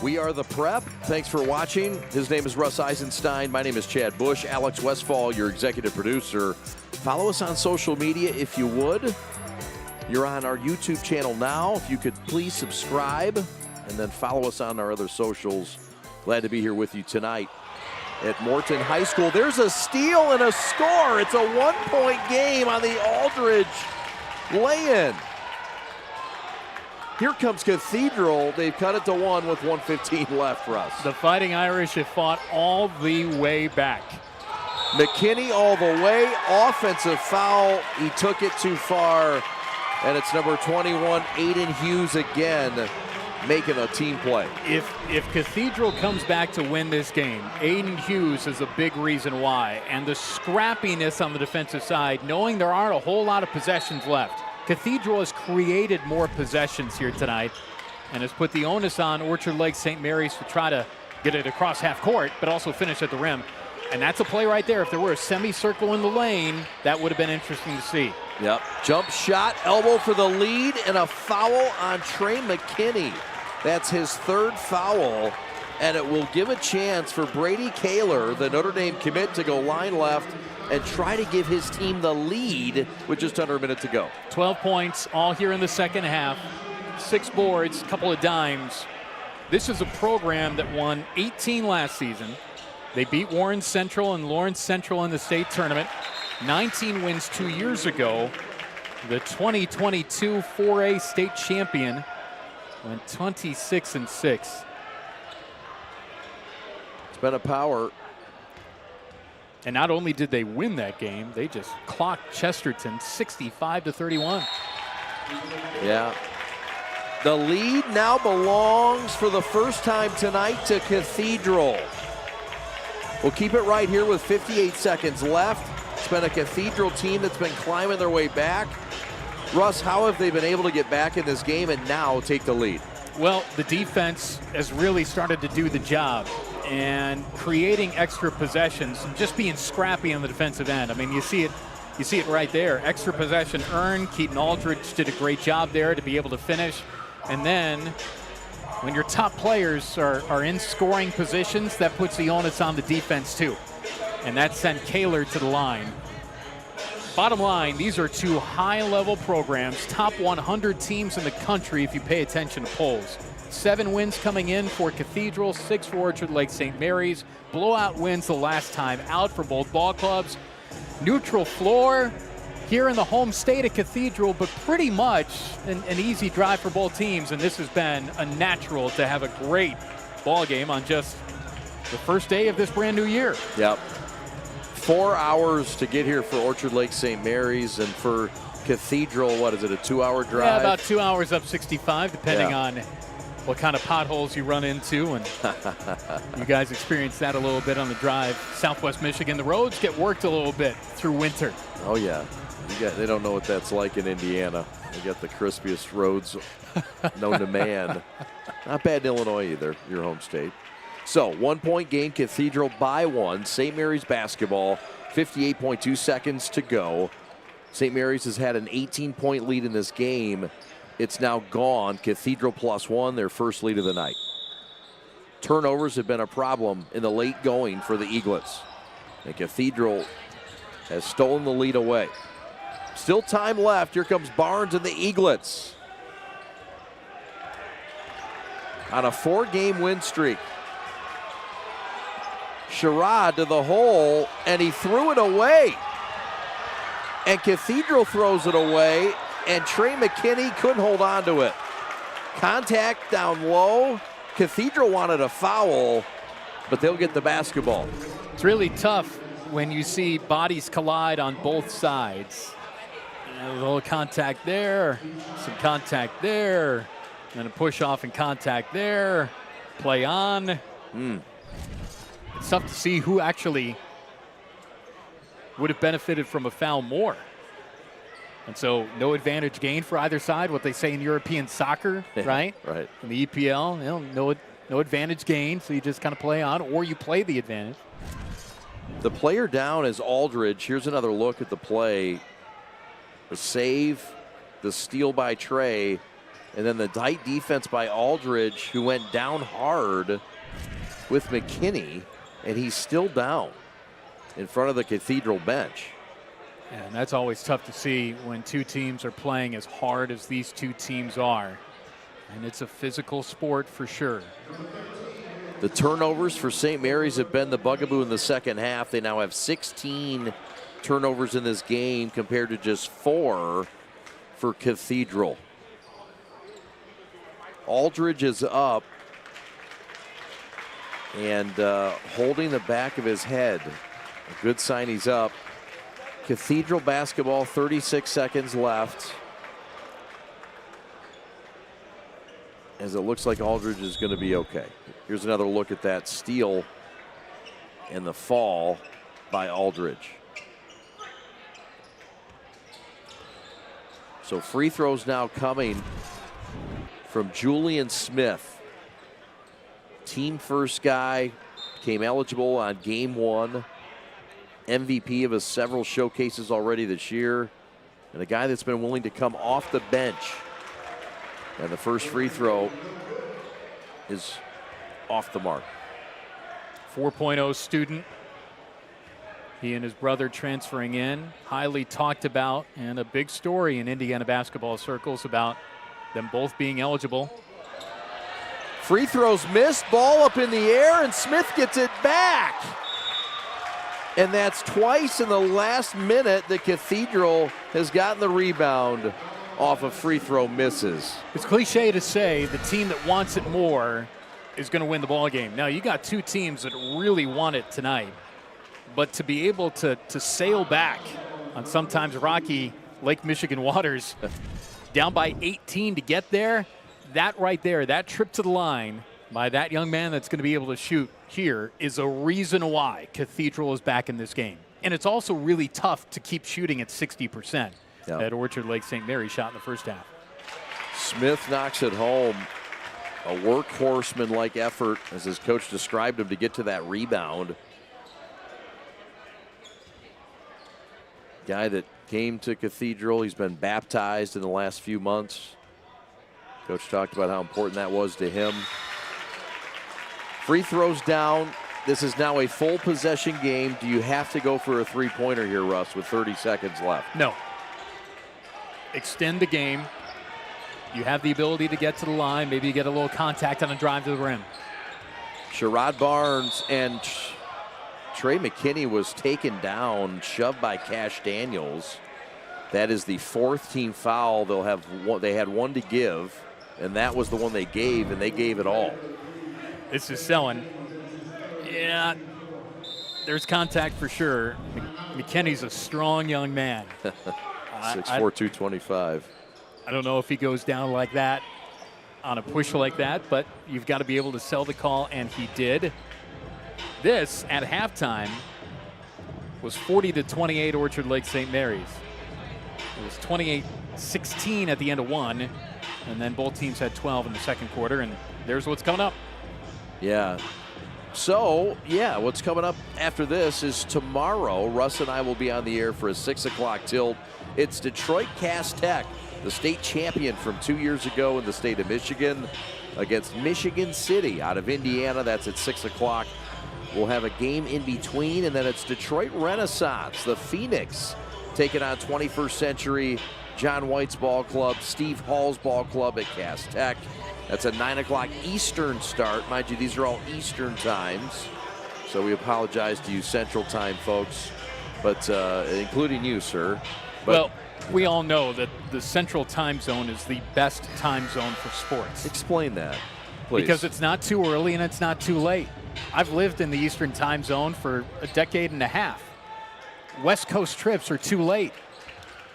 We are the Prep. Thanks for watching. His name is Russ Eisenstein. My name is Chad Bush. Alex Westfall, your executive producer. Follow us on social media if you would. You're on our YouTube channel now. If you could please subscribe and then follow us on our other socials. Glad to be here with you tonight at Morton High School. There's a steal and a score. It's a 1-point game on the Aldridge lay-in. Here comes Cathedral. They've cut it to 1 with 1:15 left, Russ. The Fighting Irish have fought all the way back. McKinney all the way. Offensive foul. He took it too far. And it's number 21, Aiden Hughes again, making a team play. If Cathedral comes back to win this game, Aiden Hughes is a big reason why. And the scrappiness on the defensive side, knowing there aren't a whole lot of possessions left. Cathedral has created more possessions here tonight and has put the onus on Orchard Lake St. Mary's to try to get it across half court, but also finish at the rim. And that's a play right there. If there were a semicircle in the lane, that would have been interesting to see. Yep. Jump shot, elbow for the lead, and a foul on Trey McKinney. That's his 3rd foul, and it will give a chance for Brady Kaler, the Notre Dame commit, to go line left and try to give his team the lead with just under a minute to go. 12 points, all here in the second half. 6 boards, a couple of dimes. This is a program that won 18 last season. They beat Warren Central and Lawrence Central in the state tournament. 19 wins 2 years ago. The 2022 4A state champion went 26-6. It's been a power And not only did they win that game, they just clocked Chesterton 65-31. Yeah. The lead now belongs for the first time tonight to Cathedral. We'll keep it right here with 58 seconds left. It's been a Cathedral team that's been climbing their way back. Russ, how have they been able to get back in this game and now take the lead? Well, the defense has really started to do the job and creating extra possessions and just being scrappy on the defensive end. I mean, you see it right there. Extra possession earned. Keaton Aldridge did a great job there to be able to finish. And then when your top players are in scoring positions, that puts the onus on the defense too. And that sent Kaler to the line. Bottom line, these are two high-level programs, top 100 teams in the country if you pay attention to polls. 7 wins coming in for Cathedral, 6 for Orchard Lake St. Mary's. Blowout wins the last time out for both ball clubs. Neutral floor here in the home state of Cathedral, but pretty much an easy drive for both teams, and this has been a natural to have a great ball game on just the first day of this brand new year. Yep. 4 hours to get here for Orchard Lake St. Mary's, and for Cathedral, what is it, a 2-hour drive? Yeah, about 2 hours up 65, depending on what kind of potholes you run into, and you guys experienced that a little bit on the drive. Southwest Michigan, the roads get worked a little bit through winter. Oh yeah, they don't know what that's like in Indiana. They got the crispiest roads known to man. Not bad in Illinois either, your home state. So 1 point game, Cathedral by 1. St. Mary's basketball, 58.2 seconds to go. St. Mary's has had an 18-point lead in this game. It's now gone. Cathedral +1, their first lead of the night. Turnovers have been a problem in the late going for the Eaglets. And Cathedral has stolen the lead away. Still time left. Here comes Barnes and the Eaglets on a 4-game win streak. Sherrod to the hole, and he threw it away. And Cathedral throws it away, and Trey McKinney couldn't hold on to it. Contact down low. Cathedral wanted a foul, but they'll get the basketball. It's really tough when you see bodies collide on both sides. A little contact there, some contact there, and a push off and contact there. Play on. It's tough to see who actually would have benefited from a foul more. And so no advantage gained for either side, what they say in European soccer, right? Right. In the EPL, no advantage gained, so you just kind of play on, or you play the advantage. The player down is Aldridge. Here's another look at the play. The save, the steal by Trey, and then the tight defense by Aldridge, who went down hard with McKinney, and he's still down in front of the Cathedral bench. And that's always tough to see when two teams are playing as hard as these two teams are. And it's a physical sport for sure. The turnovers for St. Mary's have been the bugaboo in the second half. They now have 16 turnovers in this game compared to just 4 for Cathedral. Aldridge is up and holding the back of his head. A good sign he's up. Cathedral basketball, 36 seconds left. As it looks like Aldridge is going to be okay. Here's another look at that steal and the fall by Aldridge. So free throws now coming from Julian Smith. Team first guy, became eligible on game 1. MVP of his several showcases already this year, and a guy that's been willing to come off the bench. And the first free throw is off the mark. 4.0 student. He and his brother transferring in. Highly talked about, and a big story in Indiana basketball circles about them both being eligible. Free throws missed, ball up in the air, and Smith gets it back. And that's twice in the last minute that Cathedral has gotten the rebound off of free throw misses. It's cliche to say the team that wants it more is going to win the ball game. Now, you got two teams that really want it tonight. but to be able to sail back on sometimes rocky Lake Michigan waters, down by 18 to get there, that right there, that trip to the line by that young man that's going to be able to shoot here is a reason why Cathedral is back in this game. And it's also really tough to keep shooting at 60% at Orchard Lake St. Mary shot in the first half. Smith knocks it home. A workhorseman-like effort, as his coach described him, to get to that rebound. Guy that came to Cathedral. He's been baptized in the last few months. Coach talked about how important that was to him. Free throws down. This is now a full possession game. Do you have to go for a three-pointer here, Russ, with 30 seconds left? No. Extend the game. You have the ability to get to the line. Maybe you get a little contact on a drive to the rim. Sherrod Barnes and Trey McKinney was taken down, shoved by Cash Daniels. That is the fourth team foul. They had one to give, and that was the one they gave, and they gave it all. This is selling. Yeah, there's contact for sure. McKinney's a strong young man. 6'4", 225. I don't know if he goes down like that on a push like that, but you've got to be able to sell the call, and he did. This, at halftime, was 40-28 Orchard Lake St. Mary's. It was 28-16 at the end of one, and then both teams had 12 in the second quarter, and there's what's coming up. Yeah. So, yeah, what's coming up after this is tomorrow. Russ and I will be on the air for a 6 o'clock tilt. It's Detroit Cass Tech, the state champion from 2 years ago in the state of Michigan, against Michigan City out of Indiana. That's at 6 o'clock. We'll have a game in between, and then it's Detroit Renaissance, the Phoenix, taking on 21st Century, John White's ball club, Steve Hall's ball club at Cass Tech. That's a 9 o'clock Eastern start. Mind you, these are all Eastern times, so we apologize to you Central Time folks, but including you, sir. But well, we all know that the Central Time Zone is the best time zone for sports. Explain that, please. Because it's not too early and it's not too late. I've lived in the Eastern Time Zone for a decade and a half. West Coast trips are too late.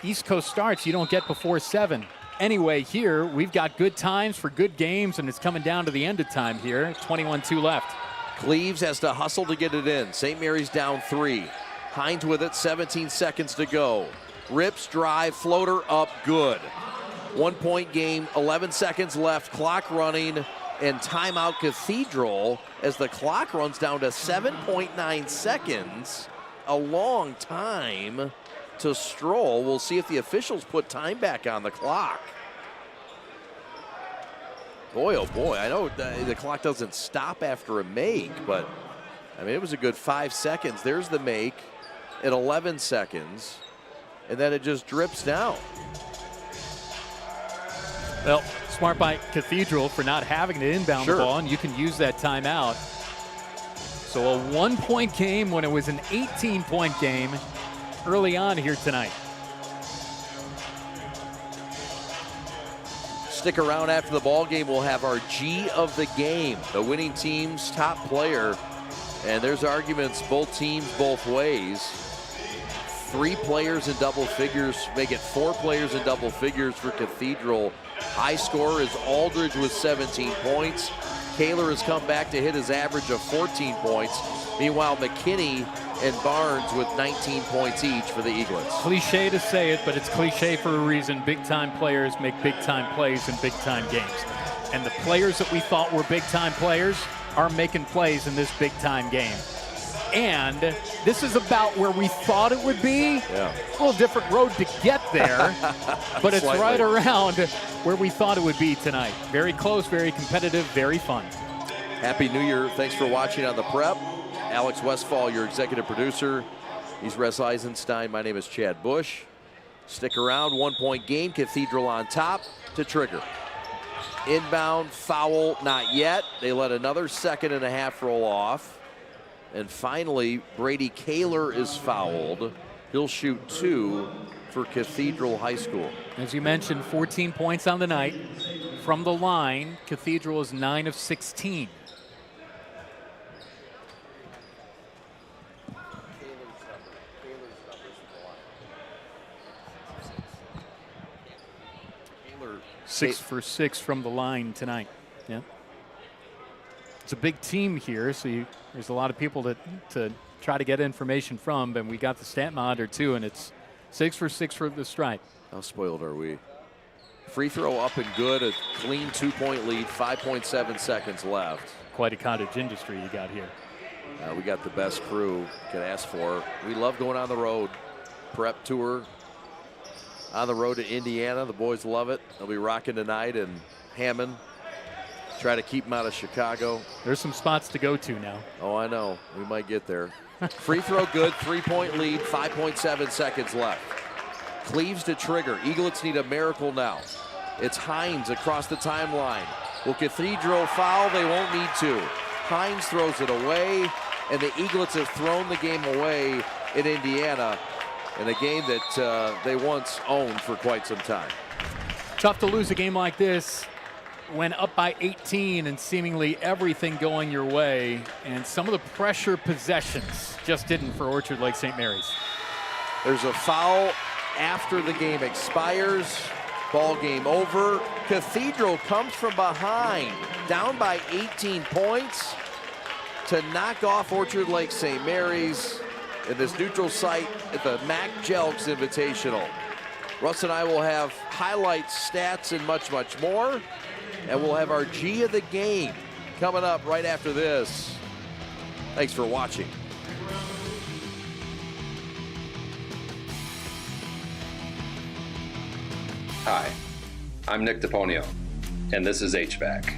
East Coast starts you don't get before 7. Anyway, here we've got good times for good games, and it's coming down to the end of time here. 21-2 left. Cleves has to hustle to get it in. St. Mary's down 3. Hines with it, 17 seconds to go. Rips, drive, floater up, good. 1 point game, 11 seconds left, clock running, and timeout Cathedral as the clock runs down to 7.9 seconds. A long time to stroll. We'll see if the officials put time back on the clock. Boy, oh boy, I know the clock doesn't stop after a make, but I mean, it was a good 5 seconds. There's the make at 11 seconds, and then it just drips down. Well, smart by Cathedral for not having to inbound the ball, and you can use that timeout. So a 1 point game when it was an 18-point game early on here tonight. Stick around after the ball game. We'll have our G of the game, the winning team's top player. And there's arguments both teams both ways. 3 players in double figures, make it 4 players in double figures for Cathedral. High scorer is Aldridge with 17 points. Kaler has come back to hit his average of 14 points. Meanwhile, McKinney and Barnes with 19 points each for the Eaglets. Cliche to say it, but it's cliche for a reason. Big-time players make big-time plays in big-time games. And the players that we thought were big-time players are making plays in this big-time game. And this is about where we thought it would be. Yeah. It's a little different road to get there, but it's right around where we thought it would be tonight. Very close, very competitive, very fun. Happy New Year. Thanks for watching on the Prep. Alex Westfall, your executive producer. He's Russ Eisenstein. My name is Chad Bush. Stick around. 1 point game. Cathedral on top to trigger. Inbound foul, not yet. They let another 2.5 roll off. And finally, Brady Kaler is fouled. He'll shoot 2 for Cathedral High School. As you mentioned, 14 points on the night. From the line, Cathedral is 9 of 16. 6 for 6 from the line tonight. Yeah. It's a big team here, so there's a lot of people to try to get information from, and we got the stat monitor too, and it's 6 for 6 for the stripe. How spoiled are we? Free throw up and good, a clean 2-point lead, 5.7 seconds left. Quite a cottage industry you got here. We got the best crew you could ask for. We love going on the road. Prep tour on the road to Indiana. The boys love it. They'll be rocking tonight in Hammond. Try to keep them out of Chicago. There's some spots to go to now. Oh, I know. We might get there. Free throw good, 3-point lead, 5.7 seconds left. Cleaves to trigger. Eaglets need a miracle now. It's Hines across the timeline. Will Cathedral foul? They won't need to. Hines throws it away, and the Eaglets have thrown the game away in Indiana in a game that they once owned for quite some time. Tough to lose a game like this when up by 18 and seemingly everything going your way, and some of the pressure possessions just didn't for Orchard Lake St. Mary's. There's a foul after the game expires. Ball game over. Cathedral comes from behind, down by 18 points to knock off Orchard Lake St. Mary's in this neutral site at the Mac Jelks Invitational. Russ and I will have highlights, stats, and much, much more. And we'll have our G of the game coming up right after this. Thanks for watching. Hi, I'm Nick DePonio, and this is HVAC.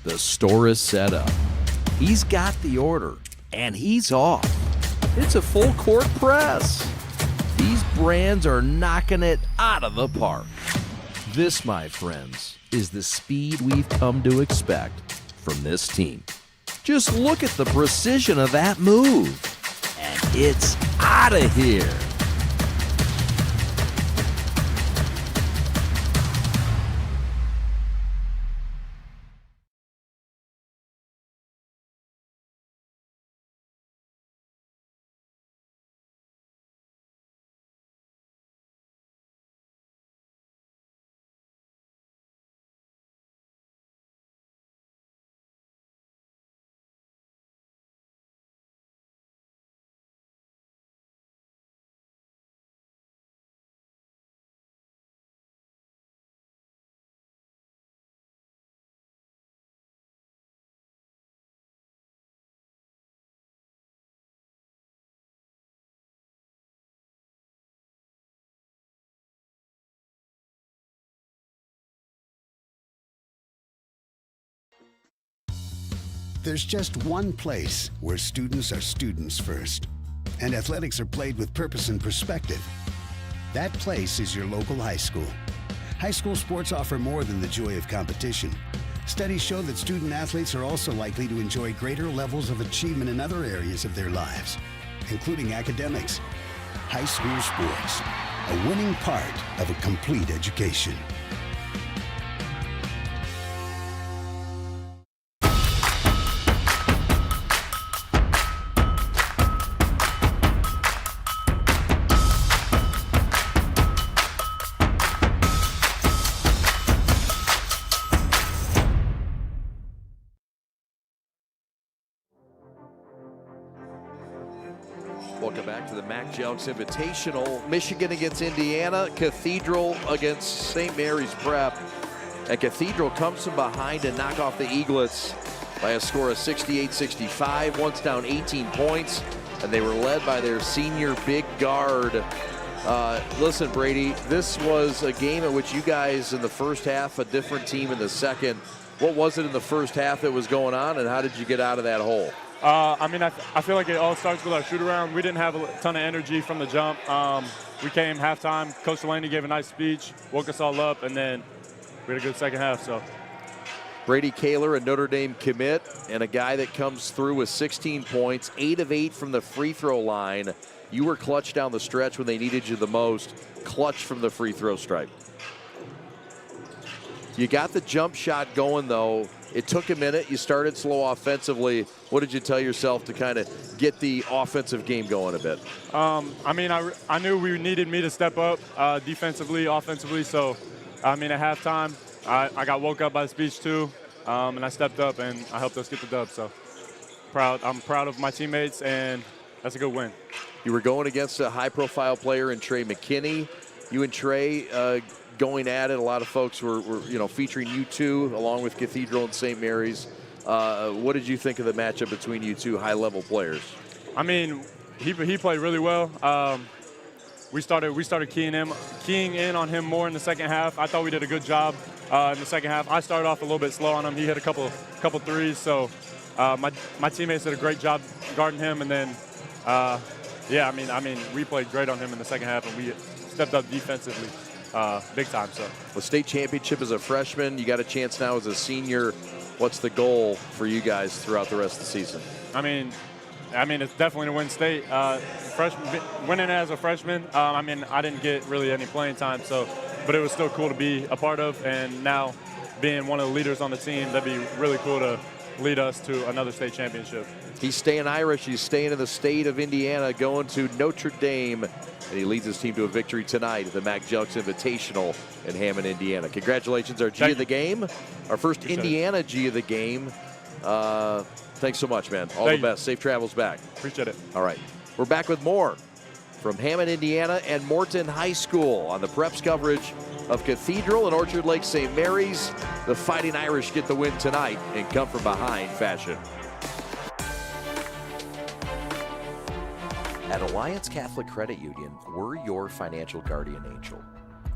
The store is set up. He's got the order, and he's off. It's a full court press. These brands are knocking it out of the park. This, my friends, is the speed we've come to expect from this team. Just look at the precision of that move, and it's out of here. There's just one place where students are students first, and athletics are played with purpose and perspective. That place is your local high school. High school sports offer more than the joy of competition. Studies show that student athletes are also likely to enjoy greater levels of achievement in other areas of their lives, including academics. High school sports, a winning part of a complete education. Welcome back to the Mac Jelks Invitational. Michigan against Indiana, Cathedral against St. Mary's Prep. And Cathedral comes from behind to knock off the Eaglets by a score of 68-65. Once down 18 points, and they were led by their senior big guard. Listen, Brady, this was a game in which you guys in the first half, a different team in the second. What was it in the first half that was going on, and how did you get out of that hole? I feel like it all starts with our shoot-around. We didn't have a ton of energy from the jump. We came halftime. Coach Delaney gave a nice speech, woke us all up, and then we had a good second half. So, Brady Kaler, a Notre Dame commit, and a guy that comes through with 16 points, 8 of 8 from the free throw line. You were clutch down the stretch when they needed you the most, clutch from the free throw stripe. You got the jump shot going, though. It took a minute. You started slow offensively. What did you tell yourself to kind of get the offensive game going a bit? I knew we needed me to step up defensively, offensively. So, at halftime, I got woke up by the speech too, and I stepped up and I helped us get the dub. So, I'm proud of my teammates, and that's a good win. You were going against a high-profile player in Trey McKinney. You and Trey going at it. A lot of folks were featuring you two along with Cathedral and St. Mary's. What did you think of the matchup between you two high-level players? He played really well. We started keying in on him more in the second half. I thought we did a good job in the second half. I started off a little bit slow on him. He hit a couple threes. So my teammates did a great job guarding him. And then we played great on him in the second half, and we stepped up defensively. Big time. So the state championship as a freshman, you got a chance now as a senior. What's the goal for you guys throughout the rest of the season? It's definitely to win state. Winning as a freshman, I didn't get really any playing time, but it was still cool to be a part of, and now being one of the leaders on the team, that'd be really cool to lead us to another state championship. He's staying Irish. He's staying in the state of Indiana, going to Notre Dame, and he leads his team to a victory tonight at the Mac Junks Invitational in Hammond, Indiana. Congratulations, our G of the game, our first Indiana G of the game. Thanks so much, man. All the best. Safe travels back. Appreciate it. All right. We're back with more from Hammond, Indiana and Morton High School on the Preps coverage of Cathedral and Orchard Lake St. Mary's. The Fighting Irish get the win tonight in come from behind fashion. At Alliance Catholic Credit Union, we're your financial guardian angel.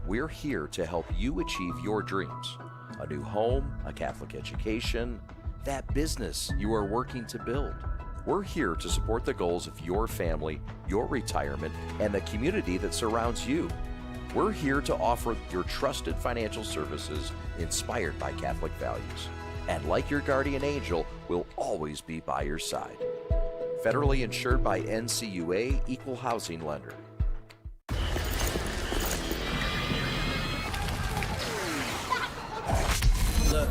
We're here to help you achieve your dreams. A new home, a Catholic education, that business you are working to build. We're here to support the goals of your family, your retirement, and the community that surrounds you. We're here to offer your trusted financial services inspired by Catholic values. And like your guardian angel, we'll always be by your side. Federally insured by NCUA, Equal Housing Lender. Look,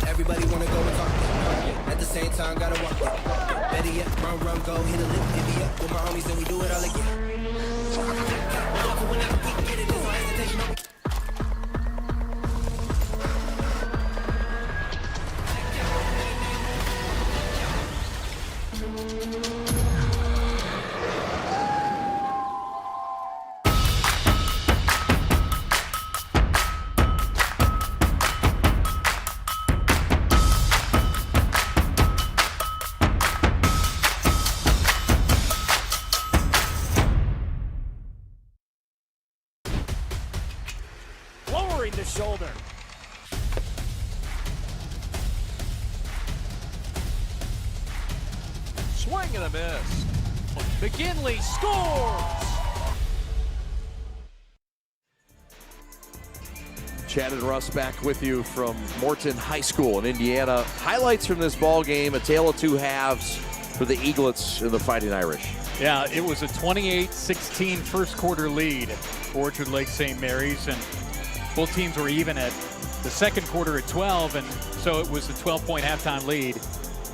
everybody wanna go and talk. At the same time, gotta walk. Better yet, run, go, hit a lick, divvy up with my homies, and we do it all again. The shoulder. Swing and a miss. McGinley scores! Chad and Russ back with you from Morton High School in Indiana. Highlights from this ball game, a tale of two halves for the Eaglets and the Fighting Irish. Yeah, it was a 28-16 first quarter lead for Orchard Lake St. Mary's, and both teams were even at the second quarter at 12, and so it was a 12-point halftime lead.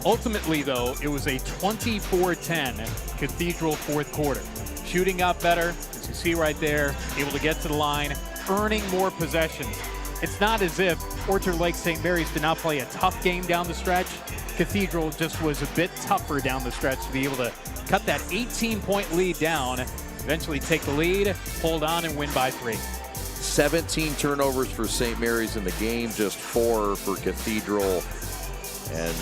Ultimately, though, it was a 24-10 Cathedral fourth quarter. Shooting got better, as you see right there, able to get to the line, earning more possessions. It's not as if Orchard Lake St. Mary's did not play a tough game down the stretch. Cathedral just was a bit tougher down the stretch to be able to cut that 18-point lead down, eventually take the lead, hold on, and win by 3. 17 turnovers for St. Mary's in the game, just 4 for Cathedral. And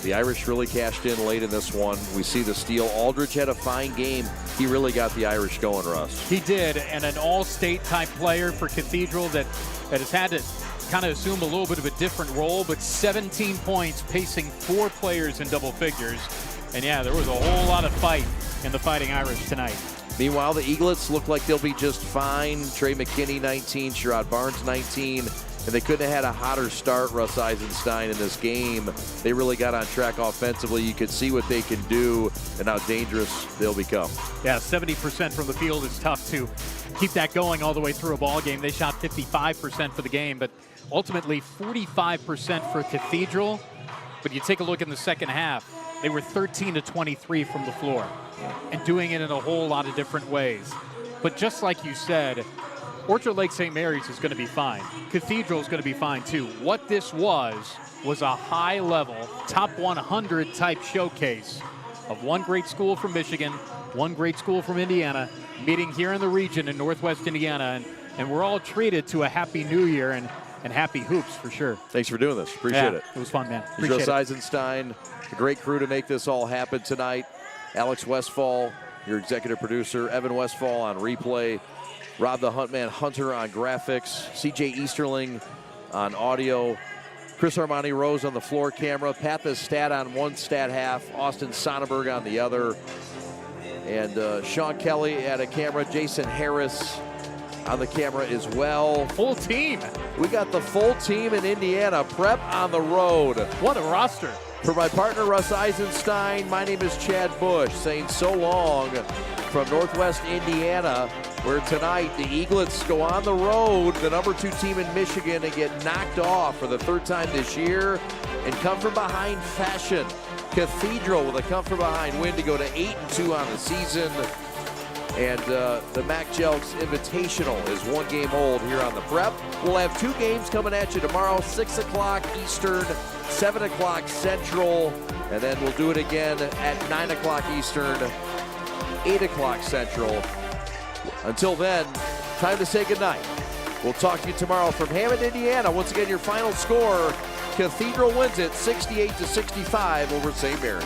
The Irish really cashed in late in this one. We see the steal. Aldridge had a fine game. He really got the Irish going, Russ. He did, and an all-state type player for Cathedral that has had to kind of assume a little bit of a different role, but 17 points, pacing 4 players in double figures. And yeah, there was a whole lot of fight in the Fighting Irish tonight. Meanwhile, the Eaglets look like they'll be just fine. Trey McKinney, 19. Sherrod Barnes, 19. And they couldn't have had a hotter start, Russ Eisenstein, in this game. They really got on track offensively. You could see what they can do and how dangerous they'll become. Yeah, 70% from the field is tough to keep that going all the way through a ball game. They shot 55% for the game, but ultimately 45% for Cathedral. But you take a look in the second half, they were 13 to 23 from the floor and doing it in a whole lot of different ways. But just like you said, Orchard Lake St. Mary's is going to be fine. Cathedral is going to be fine too. What this was a high-level, top 100 type showcase of one great school from Michigan, one great school from Indiana, meeting here in the region in Northwest Indiana, and we're all treated to a happy New Year and happy hoops for sure. Thanks for doing this. Appreciate it. It was fun, man. Appreciate Russ Eisenstein, a great crew to make this all happen tonight. Alex Westfall, your executive producer, Evan Westfall on replay, Rob the Huntman Hunter on graphics, CJ Easterling on audio, Chris Armani Rose on the floor camera, Pat the Stat on one stat half, Austin Sonnenberg on the other, and Sean Kelly at a camera, Jason Harris on the camera as well. Full team. We got the full team in Indiana. Prep on the road. What a roster. For my partner, Russ Eisenstein, my name is Chad Bush, saying so long from Northwest Indiana, where tonight the Eaglets go on the road, the number 2 team in Michigan, and get knocked off for the 3rd time this year and come from behind fashion. Cathedral with a come from behind win to go to 8-2 on the season. And the Mac Jelks Invitational is 1 game old here on the Prep. We'll have 2 games coming at you tomorrow, 6 o'clock Eastern, 7 o'clock Central, and then we'll do it again at 9 o'clock Eastern, 8 o'clock Central. Until then, time to say goodnight. We'll talk to you tomorrow from Hammond, Indiana. Once again, your final score, Cathedral wins it 68-65 over St. Mary's.